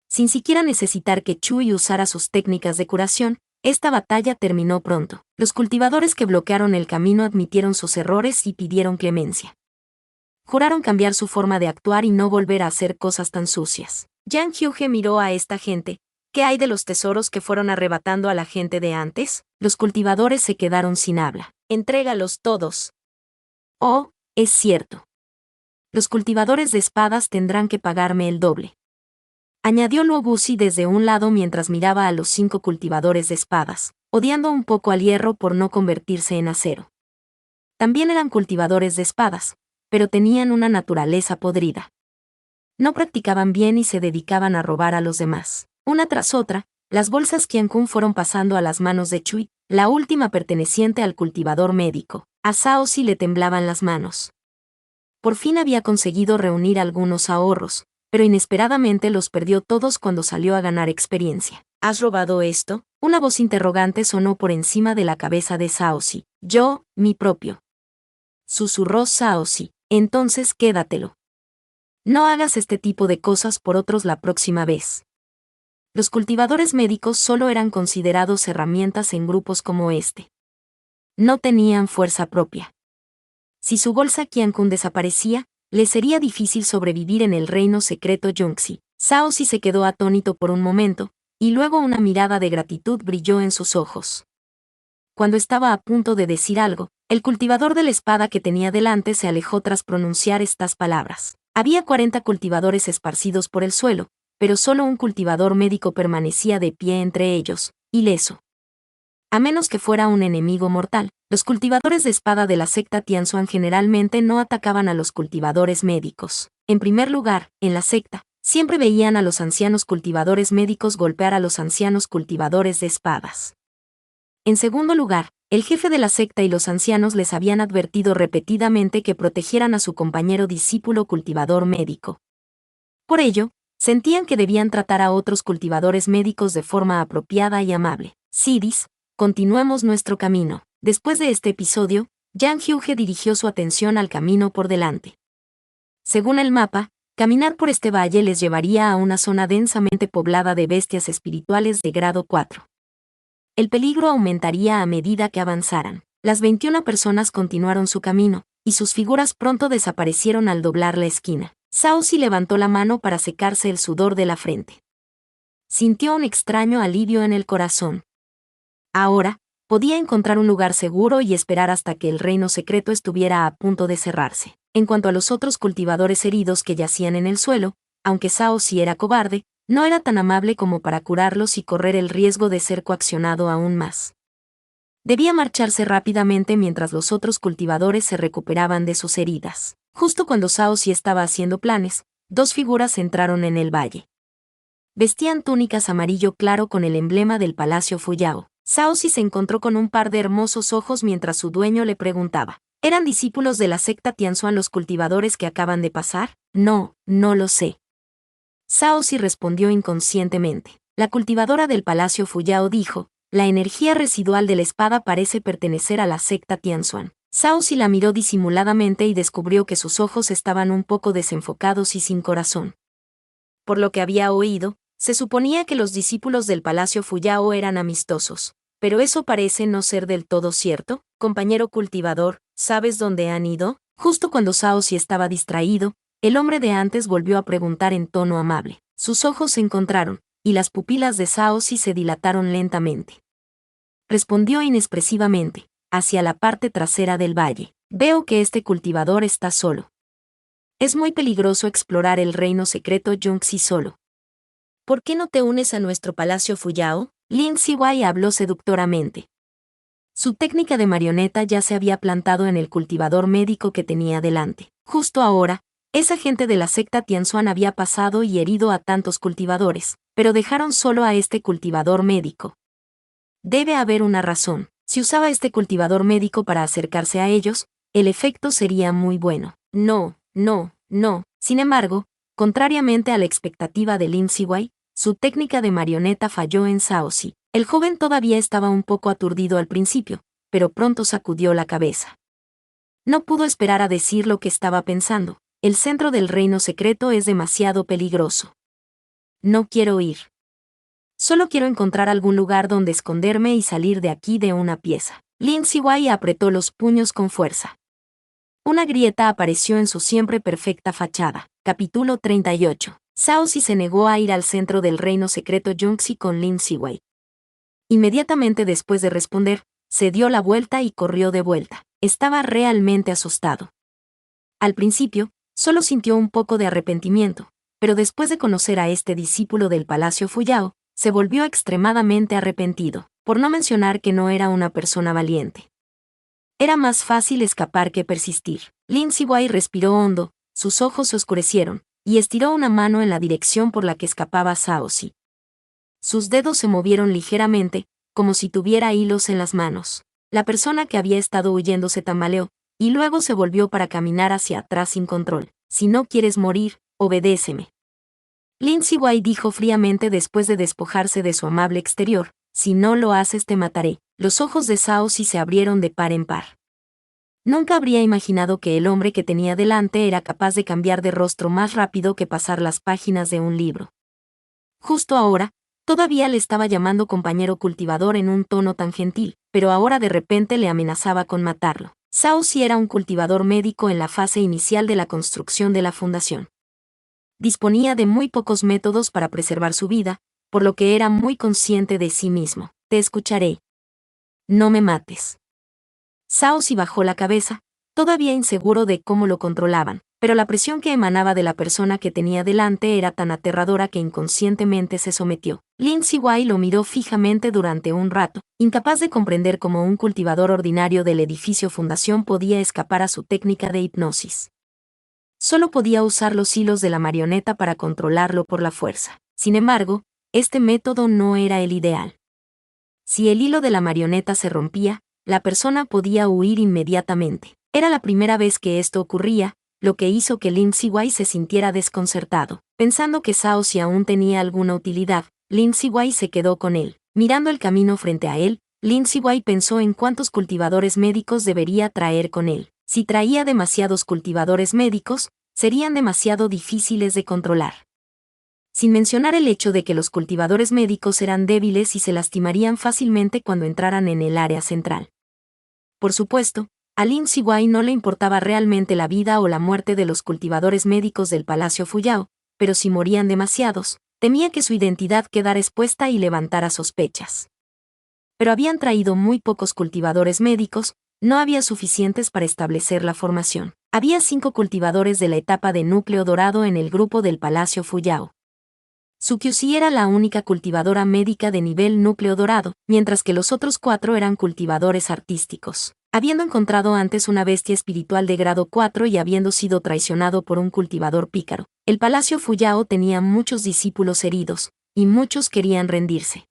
Sin siquiera necesitar que Chui usara sus técnicas de curación, esta batalla terminó pronto. Los cultivadores que bloquearon el camino admitieron sus errores y pidieron clemencia. Juraron cambiar su forma de actuar y no volver a hacer cosas tan sucias. Yang Hyuge miró a esta gente, ¿Qué hay de los tesoros que fueron arrebatando a la gente de antes? Los cultivadores se quedaron sin habla. Entrégalos todos. Oh, es cierto. Los cultivadores de espadas tendrán que pagarme el doble. Añadió Luobusi desde un lado mientras miraba a los 5 cultivadores de espadas, odiando un poco al hierro por no convertirse en acero. También eran cultivadores de espadas, pero tenían una naturaleza podrida. No practicaban bien y se dedicaban a robar a los demás. Una tras otra, las bolsas Qiankun fueron pasando a las manos de Chui, la última perteneciente al cultivador médico. A Saozi le temblaban las manos. Por fin había conseguido reunir algunos ahorros, pero inesperadamente los perdió todos cuando salió a ganar experiencia. ¿Has robado esto? Una voz interrogante sonó por encima de la cabeza de Saozi. Yo, mi propio. Susurró Saozi. Entonces quédatelo. No hagas este tipo de cosas por otros la próxima vez. Los cultivadores médicos solo eran considerados herramientas en grupos como este. No tenían fuerza propia. Si su bolsa Qiankun desaparecía, le sería difícil sobrevivir en el reino secreto Yongxi. Saozi se quedó atónito por un momento, y luego una mirada de gratitud brilló en sus ojos. Cuando estaba a punto de decir algo, el cultivador de la espada que tenía delante se alejó tras pronunciar estas palabras. Había 40 cultivadores esparcidos por el suelo, pero solo un cultivador médico permanecía de pie entre ellos, ileso. A menos que fuera un enemigo mortal, los cultivadores de espada de la secta Tianzuan generalmente no atacaban a los cultivadores médicos. En primer lugar, en la secta, siempre veían a los ancianos cultivadores médicos golpear a los ancianos cultivadores de espadas. En segundo lugar, el jefe de la secta y los ancianos les habían advertido repetidamente que protegieran a su compañero discípulo cultivador médico. Por ello, sentían que debían tratar a otros cultivadores médicos de forma apropiada y amable. Sidis, continuemos nuestro camino. Después de este episodio, Yang Hyuge dirigió su atención al camino por delante. Según el mapa, caminar por este valle les llevaría a una zona densamente poblada de bestias espirituales de grado 4. El peligro aumentaría a medida que avanzaran. Las 21 personas continuaron su camino, y sus figuras pronto desaparecieron al doblar la esquina. Saozi levantó la mano para secarse el sudor de la frente. Sintió un extraño alivio en el corazón. Ahora, podía encontrar un lugar seguro y esperar hasta que el reino secreto estuviera a punto de cerrarse. En cuanto a los otros cultivadores heridos que yacían en el suelo, aunque Saozi era cobarde, no era tan amable como para curarlos y correr el riesgo de ser coaccionado aún más. Debía marcharse rápidamente mientras los otros cultivadores se recuperaban de sus heridas. Justo cuando Saozi estaba haciendo planes, 2 figuras entraron en el valle. Vestían túnicas amarillo claro con el emblema del Palacio Fuyao. Saozi se encontró con un par de hermosos ojos mientras su dueño le preguntaba: ¿eran discípulos de la secta Tianzuan los cultivadores que acaban de pasar? No, no lo sé. Saozi respondió inconscientemente. La cultivadora del Palacio Fuyao dijo: la energía residual de la espada parece pertenecer a la secta Tianzuan. Saozi la miró disimuladamente y descubrió que sus ojos estaban un poco desenfocados y sin corazón. Por lo que había oído, se suponía que los discípulos del Palacio Fuyao eran amistosos, pero eso parece no ser del todo cierto. Compañero cultivador, ¿sabes dónde han ido? Justo cuando Saozi estaba distraído, el hombre de antes volvió a preguntar en tono amable. Sus ojos se encontraron, y las pupilas de Saozi se dilataron lentamente. Respondió inexpresivamente, hacia la parte trasera del valle. Veo que este cultivador está solo. Es muy peligroso explorar el reino secreto Yongxi solo. ¿Por qué no te unes a nuestro Palacio Fuyao? Lin Ziwei habló seductoramente. Su técnica de marioneta ya se había plantado en el cultivador médico que tenía delante. Justo ahora, esa gente de la secta Tianzuan había pasado y herido a tantos cultivadores, pero dejaron solo a este cultivador médico. Debe haber una razón. Si usaba este cultivador médico para acercarse a ellos, el efecto sería muy bueno. No. Sin embargo, contrariamente a la expectativa de Lin Ziwei, su técnica de marioneta falló en Saozi. El joven todavía estaba un poco aturdido al principio, pero pronto sacudió la cabeza. No pudo esperar a decir lo que estaba pensando. El centro del reino secreto es demasiado peligroso. No quiero ir. Solo quiero encontrar algún lugar donde esconderme y salir de aquí de una pieza. Lin Ziwei apretó los puños con fuerza. Una grieta apareció en su siempre perfecta fachada. Capítulo 38. Shaoxi se negó a ir al centro del reino secreto Yunxi con Lin Ziwei. Inmediatamente después de responder, se dio la vuelta y corrió de vuelta. Estaba realmente asustado. Al principio, solo sintió un poco de arrepentimiento, pero después de conocer a este discípulo del Palacio Fuyao, se volvió extremadamente arrepentido, por no mencionar que no era una persona valiente. Era más fácil escapar que persistir. Lin Ziwei respiró hondo, sus ojos se oscurecieron, y estiró una mano en la dirección por la que escapaba Shaoxi. Sus dedos se movieron ligeramente, como si tuviera hilos en las manos. La persona que había estado huyendo se tambaleó, y luego se volvió para caminar hacia atrás sin control. Si no quieres morir, obedéceme. Lin Ziwei dijo fríamente después de despojarse de su amable exterior, si no lo haces te mataré. Los ojos de Shaoxi se abrieron de par en par. Nunca habría imaginado que el hombre que tenía delante era capaz de cambiar de rostro más rápido que pasar las páginas de un libro. Justo ahora, todavía le estaba llamando compañero cultivador en un tono tan gentil, pero ahora de repente le amenazaba con matarlo. Shaoxi era un cultivador médico en la fase inicial de la construcción de la fundación. Disponía de muy pocos métodos para preservar su vida, por lo que era muy consciente de sí mismo. Te escucharé. No me mates. Shaoxi bajó la cabeza, todavía inseguro de cómo lo controlaban, pero la presión que emanaba de la persona que tenía delante era tan aterradora que inconscientemente se sometió. Lin Ziwei lo miró fijamente durante un rato, incapaz de comprender cómo un cultivador ordinario del edificio fundación podía escapar a su técnica de hipnosis. Solo podía usar los hilos de la marioneta para controlarlo por la fuerza. Sin embargo, este método no era el ideal. Si el hilo de la marioneta se rompía, la persona podía huir inmediatamente. Era la primera vez que esto ocurría, lo que hizo que Lin Ziwei se sintiera desconcertado. Pensando que Shaoxi aún tenía alguna utilidad, Lin Ziwei se quedó con él. Mirando el camino frente a él, Lin Ziwei pensó en cuántos cultivadores médicos debería traer con él. Si traía demasiados cultivadores médicos, serían demasiado difíciles de controlar. Sin mencionar el hecho de que los cultivadores médicos eran débiles y se lastimarían fácilmente cuando entraran en el área central. Por supuesto, a Lin Ziwei no le importaba realmente la vida o la muerte de los cultivadores médicos del Palacio Fuyao, pero si morían demasiados, temía que su identidad quedara expuesta y levantara sospechas. Pero habían traído muy pocos cultivadores médicos, no había suficientes para establecer la formación. Había 5 cultivadores de la etapa de núcleo dorado en el grupo del Palacio Fuyao. Sukyusi era la única cultivadora médica de nivel núcleo dorado, mientras que los otros 4 eran cultivadores artísticos. Habiendo encontrado antes una bestia espiritual de grado 4 y habiendo sido traicionado por un cultivador pícaro, el Palacio Fuyao tenía muchos discípulos heridos, y muchos querían rendirse.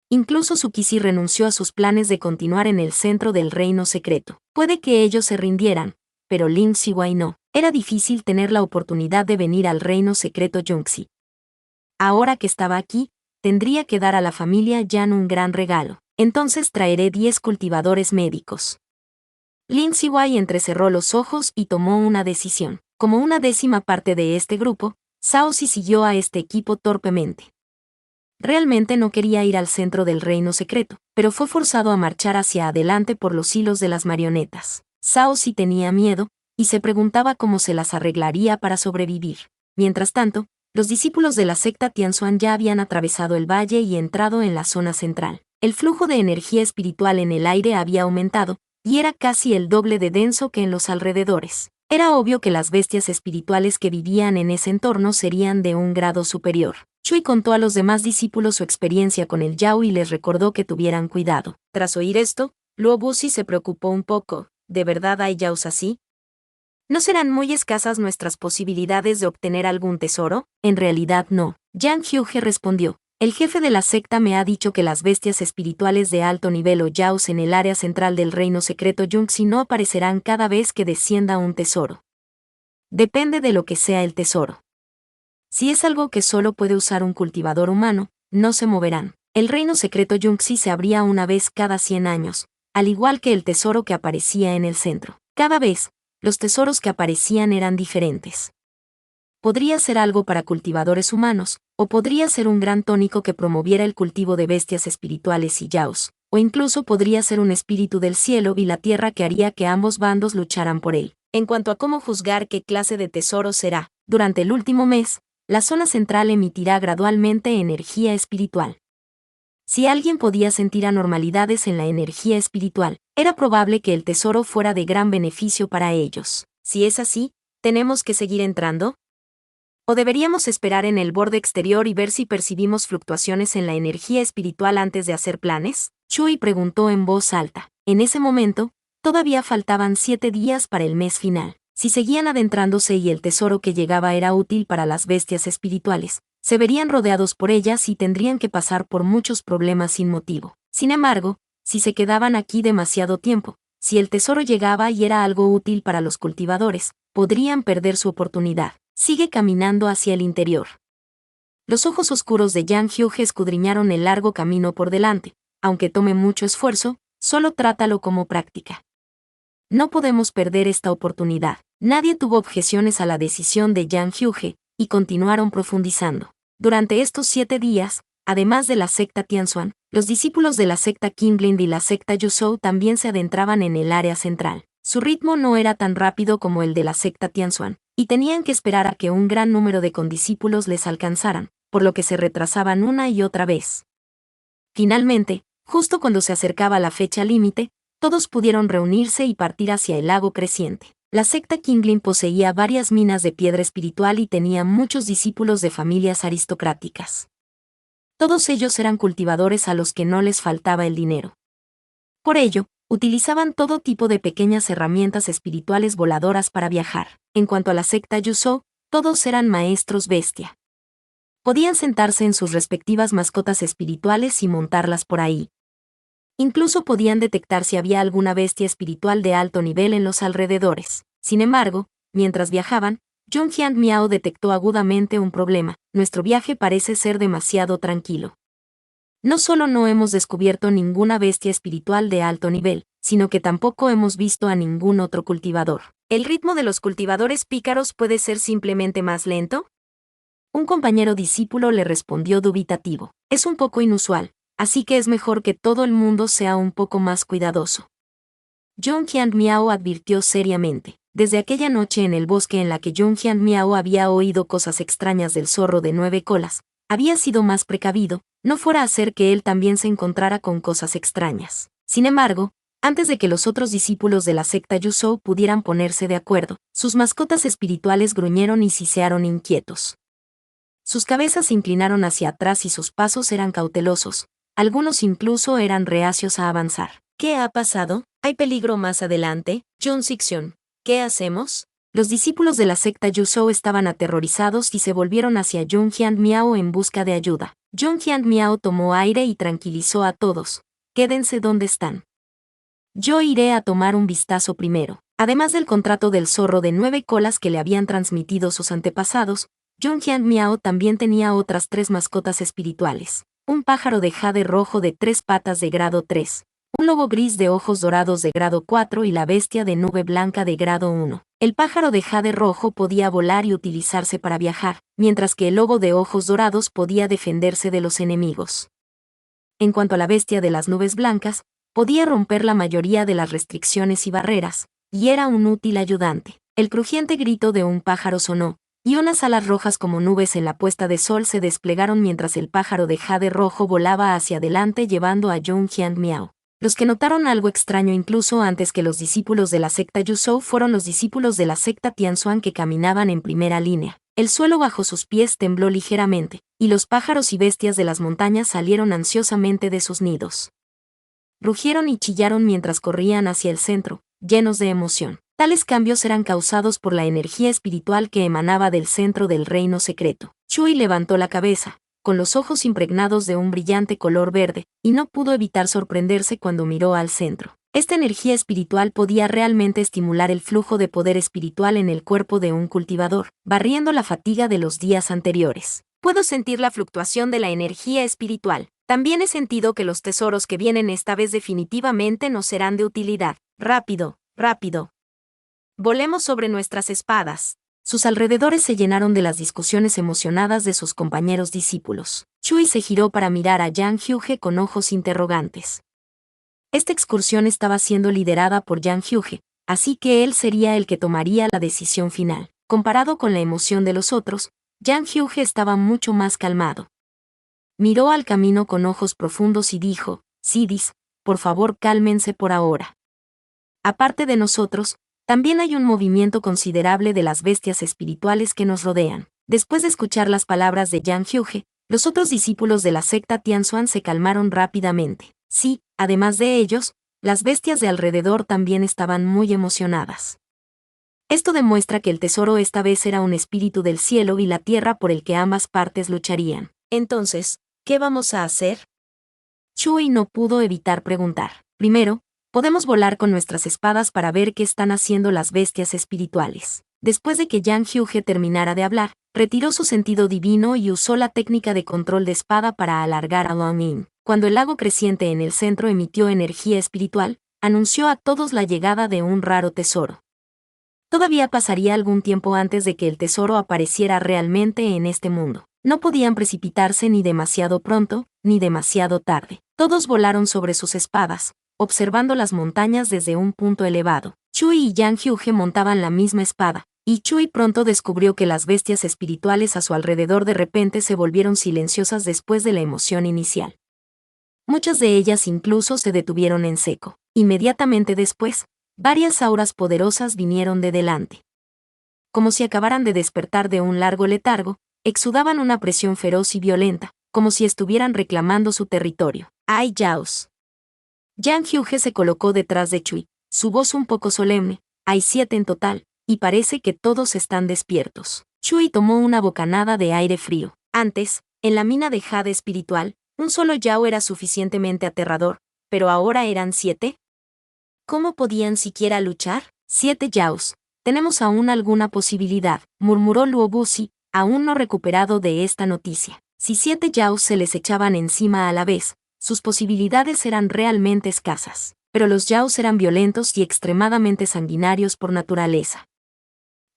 Incluso Tsukisi renunció a sus planes de continuar en el centro del reino secreto. Puede que ellos se rindieran, pero Lin Ziwei no. Era difícil tener la oportunidad de venir al reino secreto Yunxi. Ahora que estaba aquí, tendría que dar a la familia Yan un gran regalo. Entonces traeré 10 cultivadores médicos. Lin Ziwei entrecerró los ojos y tomó una decisión. Como una 10ª parte de este grupo, Shaoxi siguió a este equipo torpemente. Realmente no quería ir al centro del reino secreto, pero fue forzado a marchar hacia adelante por los hilos de las marionetas. Shaoxi tenía miedo, y se preguntaba cómo se las arreglaría para sobrevivir. Mientras tanto, los discípulos de la secta Tianxuan ya habían atravesado el valle y entrado en la zona central. El flujo de energía espiritual en el aire había aumentado, y era casi el doble de denso que en los alrededores. Era obvio que las bestias espirituales que vivían en ese entorno serían de un grado superior. Chui contó a los demás discípulos su experiencia con el Yao y les recordó que tuvieran cuidado. Tras oír esto, Luo Buzi se preocupó un poco. ¿De verdad hay Yaos así? ¿No serán muy escasas nuestras posibilidades de obtener algún tesoro? En realidad no. Yang Hyuge respondió. El jefe de la secta me ha dicho que las bestias espirituales de alto nivel o Yaos en el área central del reino secreto Yunxi no aparecerán cada vez que descienda un tesoro. Depende de lo que sea el tesoro. Si es algo que solo puede usar un cultivador humano, no se moverán. El reino secreto Yunxi se abría una vez cada 100 años, al igual que el tesoro que aparecía en el centro. Cada vez, los tesoros que aparecían eran diferentes. Podría ser algo para cultivadores humanos, o podría ser un gran tónico que promoviera el cultivo de bestias espirituales y yaos, o incluso podría ser un espíritu del cielo y la tierra que haría que ambos bandos lucharan por él. En cuanto a cómo juzgar qué clase de tesoro será, durante el último mes, la zona central emitirá gradualmente energía espiritual. Si alguien podía sentir anormalidades en la energía espiritual, era probable que el tesoro fuera de gran beneficio para ellos. Si es así, ¿tenemos que seguir entrando? ¿O deberíamos esperar en el borde exterior y ver si percibimos fluctuaciones en la energía espiritual antes de hacer planes? Chui preguntó en voz alta. En ese momento, todavía faltaban 7 días para el mes final. Si seguían adentrándose y el tesoro que llegaba era útil para las bestias espirituales, se verían rodeados por ellas y tendrían que pasar por muchos problemas sin motivo. Sin embargo, si se quedaban aquí demasiado tiempo, si el tesoro llegaba y era algo útil para los cultivadores, podrían perder su oportunidad. Sigue caminando hacia el interior. Los ojos oscuros de Yang Hyuge escudriñaron el largo camino por delante. Aunque tome mucho esfuerzo, solo trátalo como práctica. No podemos perder esta oportunidad. Nadie tuvo objeciones a la decisión de Yang Hyuge, y continuaron profundizando. Durante estos 7 días, además de la secta Tianxuan, los discípulos de la secta Qinglind y la secta Yuzhou también se adentraban en el área central. Su ritmo no era tan rápido como el de la secta Tianxuan, y tenían que esperar a que un gran número de condiscípulos les alcanzaran, por lo que se retrasaban una y otra vez. Finalmente, justo cuando se acercaba la fecha límite, todos pudieron reunirse y partir hacia el lago creciente. La secta Qinglind poseía varias minas de piedra espiritual y tenía muchos discípulos de familias aristocráticas. Todos ellos eran cultivadores a los que no les faltaba el dinero. Por ello, utilizaban todo tipo de pequeñas herramientas espirituales voladoras para viajar. En cuanto a la secta Yuzhou, todos eran maestros bestia. Podían sentarse en sus respectivas mascotas espirituales y montarlas por ahí. Incluso podían detectar si había alguna bestia espiritual de alto nivel en los alrededores. Sin embargo, mientras viajaban, Zhongyan Miao detectó agudamente un problema. Nuestro viaje parece ser demasiado tranquilo. No solo no hemos descubierto ninguna bestia espiritual de alto nivel, sino que tampoco hemos visto a ningún otro cultivador. ¿El ritmo de los cultivadores pícaros puede ser simplemente más lento? Un compañero discípulo le respondió dubitativo. Es un poco inusual, así que es mejor que todo el mundo sea un poco más cuidadoso. Zhongyan Miao advirtió seriamente. Desde aquella noche en el bosque en la que Zhongyan Miao había oído cosas extrañas del zorro de 9 colas, había sido más precavido, no fuera a ser que él también se encontrara con cosas extrañas. Sin embargo, antes de que los otros discípulos de la secta Yuzhou pudieran ponerse de acuerdo, sus mascotas espirituales gruñeron y sisearon inquietos. Sus cabezas se inclinaron hacia atrás y sus pasos eran cautelosos, algunos incluso eran reacios a avanzar. ¿Qué ha pasado? ¿Hay peligro más adelante? Jun Sixion, ¿qué hacemos? Los discípulos de la secta Yuzhou estaban aterrorizados y se volvieron hacia Zhongyan Miao en busca de ayuda. Zhongyan Miao tomó aire y tranquilizó a todos. Quédense donde están. Yo iré a tomar un vistazo primero. Además del contrato del zorro de 9 colas que le habían transmitido sus antepasados, Zhongyan Miao también tenía otras 3 mascotas espirituales. Un pájaro de jade rojo de 3 patas de grado 3. Un lobo gris de ojos dorados de grado 4 y la bestia de nube blanca de grado 1. El pájaro de jade rojo podía volar y utilizarse para viajar, mientras que el lobo de ojos dorados podía defenderse de los enemigos. En cuanto a la bestia de las nubes blancas, podía romper la mayoría de las restricciones y barreras, y era un útil ayudante. El crujiente grito de un pájaro sonó, y unas alas rojas como nubes en la puesta de sol se desplegaron mientras el pájaro de jade rojo volaba hacia adelante llevando a Zhongyan Miao. Los que notaron algo extraño incluso antes que los discípulos de la secta Yuzhou fueron los discípulos de la secta Tianxuan que caminaban en primera línea. El suelo bajo sus pies tembló ligeramente, y los pájaros y bestias de las montañas salieron ansiosamente de sus nidos. Rugieron y chillaron mientras corrían hacia el centro, llenos de emoción. Tales cambios eran causados por la energía espiritual que emanaba del centro del reino secreto. Chui levantó la cabeza, con los ojos impregnados de un brillante color verde, y no pudo evitar sorprenderse cuando miró al centro. Esta energía espiritual podía realmente estimular el flujo de poder espiritual en el cuerpo de un cultivador, barriendo la fatiga de los días anteriores. Puedo sentir la fluctuación de la energía espiritual. También he sentido que los tesoros que vienen esta vez definitivamente nos serán de utilidad. Rápido, rápido. Volemos sobre nuestras espadas. Sus alrededores se llenaron de las discusiones emocionadas de sus compañeros discípulos. Chui se giró para mirar a Yang Hyuge con ojos interrogantes. Esta excursión estaba siendo liderada por Yang Hyuge, así que él sería el que tomaría la decisión final. Comparado con la emoción de los otros, Yang Hyuge estaba mucho más calmado. Miró al camino con ojos profundos y dijo, Sidis, por favor cálmense por ahora. Aparte de nosotros, también hay un movimiento considerable de las bestias espirituales que nos rodean. Después de escuchar las palabras de Yang Hyuge, los otros discípulos de la secta Tianxuan se calmaron rápidamente. Sí, además de ellos, las bestias de alrededor también estaban muy emocionadas. Esto demuestra que el tesoro esta vez era un espíritu del cielo y la tierra por el que ambas partes lucharían. Entonces, ¿qué vamos a hacer? Chui no pudo evitar preguntar. Primero, podemos volar con nuestras espadas para ver qué están haciendo las bestias espirituales. Después de que Yang Hyuge terminara de hablar, retiró su sentido divino y usó la técnica de control de espada para alargar a Long Yin. Cuando el lago creciente en el centro emitió energía espiritual, anunció a todos la llegada de un raro tesoro. Todavía pasaría algún tiempo antes de que el tesoro apareciera realmente en este mundo. No podían precipitarse ni demasiado pronto, ni demasiado tarde. Todos volaron sobre sus espadas, observando las montañas desde un punto elevado. Chui y Yang Hyuge montaban la misma espada, y Chui pronto descubrió que las bestias espirituales a su alrededor de repente se volvieron silenciosas después de la emoción inicial. Muchas de ellas incluso se detuvieron en seco. Inmediatamente después, varias auras poderosas vinieron de delante. Como si acabaran de despertar de un largo letargo, exudaban una presión feroz y violenta, como si estuvieran reclamando su territorio. ¡Ay, Yaos! Yang Hyuge se colocó detrás de Chui, su voz un poco solemne. Hay 7 en total, y parece que todos están despiertos. Chui tomó una bocanada de aire frío. Antes, en la mina de jade espiritual, un solo Yao era suficientemente aterrador, pero ahora eran 7. ¿Cómo podían siquiera luchar? 7 Yaos. Tenemos aún alguna posibilidad, murmuró Luo Buzi, aún no recuperado de esta noticia. Si 7 Yaos se les echaban encima a la vez, sus posibilidades eran realmente escasas. Pero los Yaos eran violentos y extremadamente sanguinarios por naturaleza.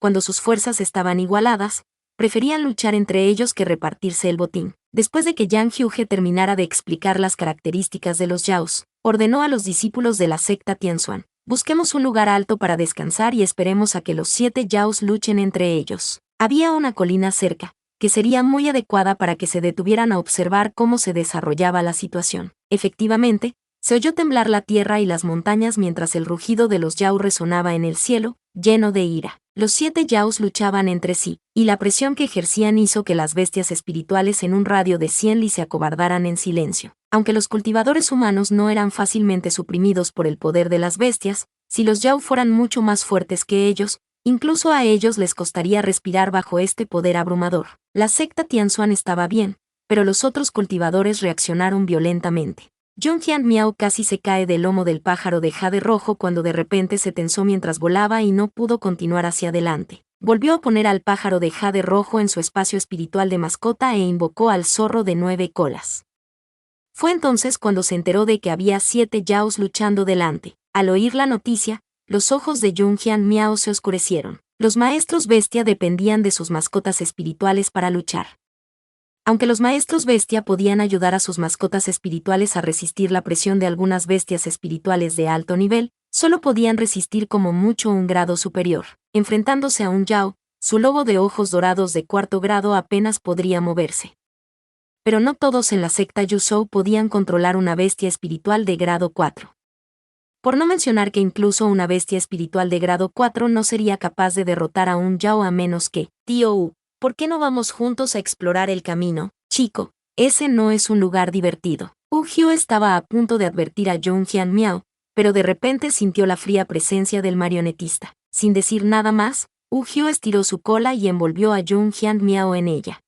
Cuando sus fuerzas estaban igualadas, preferían luchar entre ellos que repartirse el botín. Después de que Yang Hyuge terminara de explicar las características de los Yaos, ordenó a los discípulos de la secta Tianxuan: busquemos un lugar alto para descansar y esperemos a que los 7 Yaos luchen entre ellos. Había una colina cerca, que sería muy adecuada para que se detuvieran a observar cómo se desarrollaba la situación. Efectivamente, se oyó temblar la tierra y las montañas mientras el rugido de los Yao resonaba en el cielo, lleno de ira. Los 7 Yaos luchaban entre sí, y la presión que ejercían hizo que las bestias espirituales en un radio de 100 li se acobardaran en silencio. Aunque los cultivadores humanos no eran fácilmente suprimidos por el poder de las bestias, si los Yao fueran mucho más fuertes que ellos, incluso a ellos les costaría respirar bajo este poder abrumador. La secta Tianxuan estaba bien, pero los otros cultivadores reaccionaron violentamente. Yongjian Miao casi se cae del lomo del pájaro de jade rojo cuando de repente se tensó mientras volaba y no pudo continuar hacia adelante. Volvió a poner al pájaro de jade rojo en su espacio espiritual de mascota e invocó al zorro de 9 colas. Fue entonces cuando se enteró de que había 7 Yaos luchando delante. Al oír la noticia, los ojos de Yongjian Miao se oscurecieron. Los maestros bestia dependían de sus mascotas espirituales para luchar. Aunque los maestros bestia podían ayudar a sus mascotas espirituales a resistir la presión de algunas bestias espirituales de alto nivel, solo podían resistir como mucho un grado superior. Enfrentándose a un Yao, su lobo de ojos dorados de 4º grado apenas podría moverse. Pero no todos en la secta Yuzhou podían controlar una bestia espiritual de grado 4. Por no mencionar que incluso una bestia espiritual de grado 4 no sería capaz de derrotar a un Yao a menos que, Tío, ¿por qué no vamos juntos a explorar el camino, chico? Ese no es un lugar divertido. Hugh estaba a punto de advertir a Yongjian Miao, pero de repente sintió la fría presencia del marionetista. Sin decir nada más, Hugh estiró su cola y envolvió a Yongjian Miao en ella.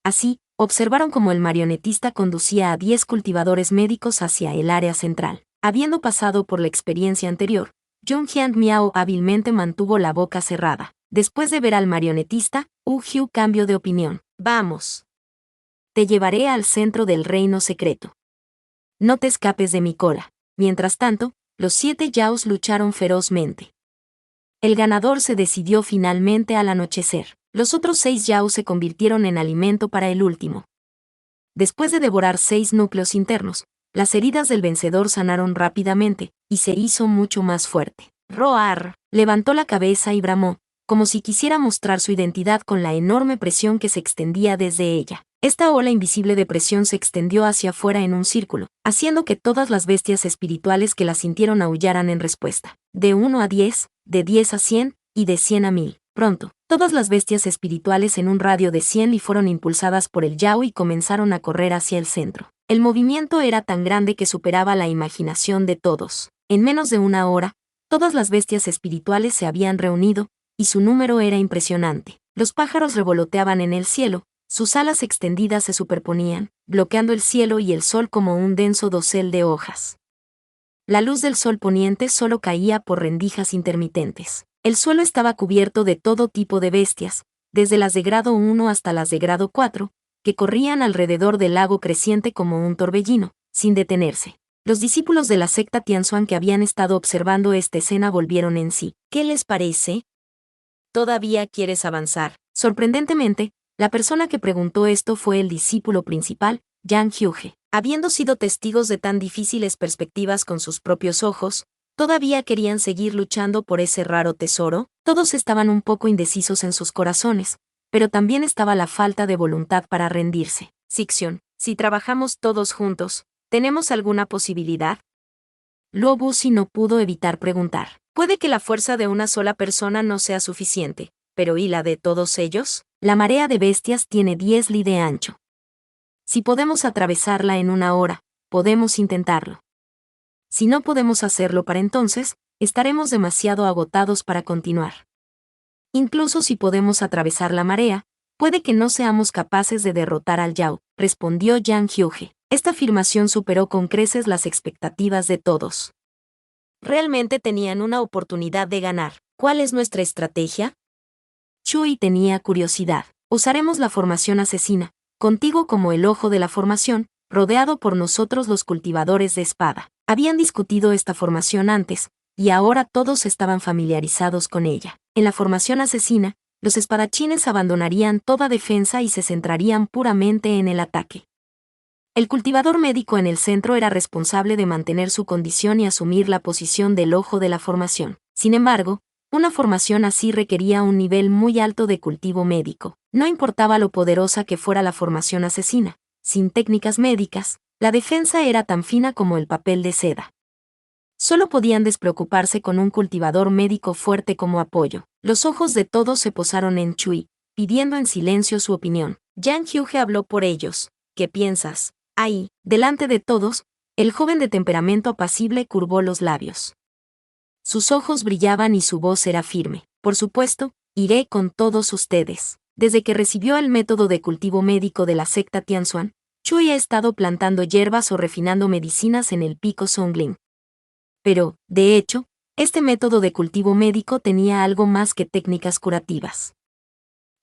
Así, observaron cómo el marionetista conducía a 10 cultivadores médicos hacia el área central. Habiendo pasado por la experiencia anterior, Yongjian Miao hábilmente mantuvo la boca cerrada. Después de ver al marionetista, Hugh cambió de opinión. Vamos. Te llevaré al centro del reino secreto. No te escapes de mi cola. Mientras tanto, los 7 Yaos lucharon ferozmente. El ganador se decidió finalmente al anochecer. Los otros 6 Yaos se convirtieron en alimento para el último. Después de devorar 6 núcleos internos, las heridas del vencedor sanaron rápidamente, y se hizo mucho más fuerte. Roar, levantó la cabeza y bramó, como si quisiera mostrar su identidad con la enorme presión que se extendía desde ella. Esta ola invisible de presión se extendió hacia afuera en un círculo, haciendo que todas las bestias espirituales que la sintieron aullaran en respuesta. De 1 a 10, de 10 a 100, y de 100 a 1000. Pronto, todas las bestias espirituales en un radio de 100 li fueron impulsadas por el Yao y comenzaron a correr hacia el centro. El movimiento era tan grande que superaba la imaginación de todos. En menos de una hora, todas las bestias espirituales se habían reunido, y su número era impresionante. Los pájaros revoloteaban en el cielo, sus alas extendidas se superponían, bloqueando el cielo y el sol como un denso dosel de hojas. La luz del sol poniente solo caía por rendijas intermitentes. El suelo estaba cubierto de todo tipo de bestias, desde las de grado 1 hasta las de grado 4, que corrían alrededor del lago creciente como un torbellino, sin detenerse. Los discípulos de la secta Tianzuan que habían estado observando esta escena volvieron en sí. ¿Qué les parece? ¿Todavía quieres avanzar? Sorprendentemente, la persona que preguntó esto fue el discípulo principal, Yang Hyuge. Habiendo sido testigos de tan difíciles perspectivas con sus propios ojos, ¿todavía querían seguir luchando por ese raro tesoro? Todos estaban un poco indecisos en sus corazones, pero también estaba la falta de voluntad para rendirse. Sixion, si trabajamos todos juntos, ¿tenemos alguna posibilidad? Luo Buzi no pudo evitar preguntar. Puede que la fuerza de una sola persona no sea suficiente, pero ¿y la de todos ellos? La marea de bestias tiene 10 li de ancho. Si podemos atravesarla en una hora, podemos intentarlo. Si no podemos hacerlo para entonces, estaremos demasiado agotados para continuar. Incluso si podemos atravesar la marea, puede que no seamos capaces de derrotar al Yao, respondió Yang Hyuge. Esta afirmación superó con creces las expectativas de todos. Realmente tenían una oportunidad de ganar. ¿Cuál es nuestra estrategia? Chui tenía curiosidad. Usaremos la formación asesina, contigo como el ojo de la formación, rodeado por nosotros los cultivadores de espada. Habían discutido esta formación antes, y ahora todos estaban familiarizados con ella. En la formación asesina, los espadachines abandonarían toda defensa y se centrarían puramente en el ataque. El cultivador médico en el centro era responsable de mantener su condición y asumir la posición del ojo de la formación. Sin embargo, una formación así requería un nivel muy alto de cultivo médico. No importaba lo poderosa que fuera la formación asesina, sin técnicas médicas, la defensa era tan fina como el papel de seda. Solo podían despreocuparse con un cultivador médico fuerte como apoyo. Los ojos de todos se posaron en Chui, pidiendo en silencio su opinión. Yang Hyuge habló por ellos. ¿Qué piensas? Ahí, delante de todos, el joven de temperamento apacible curvó los labios. Sus ojos brillaban y su voz era firme. Por supuesto, iré con todos ustedes. Desde que recibió el método de cultivo médico de la secta Tianzuan, Chui ha estado plantando hierbas o refinando medicinas en el pico Songling. Pero, de hecho, este método de cultivo médico tenía algo más que técnicas curativas.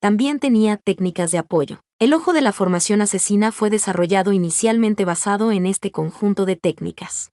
También tenía técnicas de apoyo. El ojo de la formación asesina fue desarrollado inicialmente basado en este conjunto de técnicas.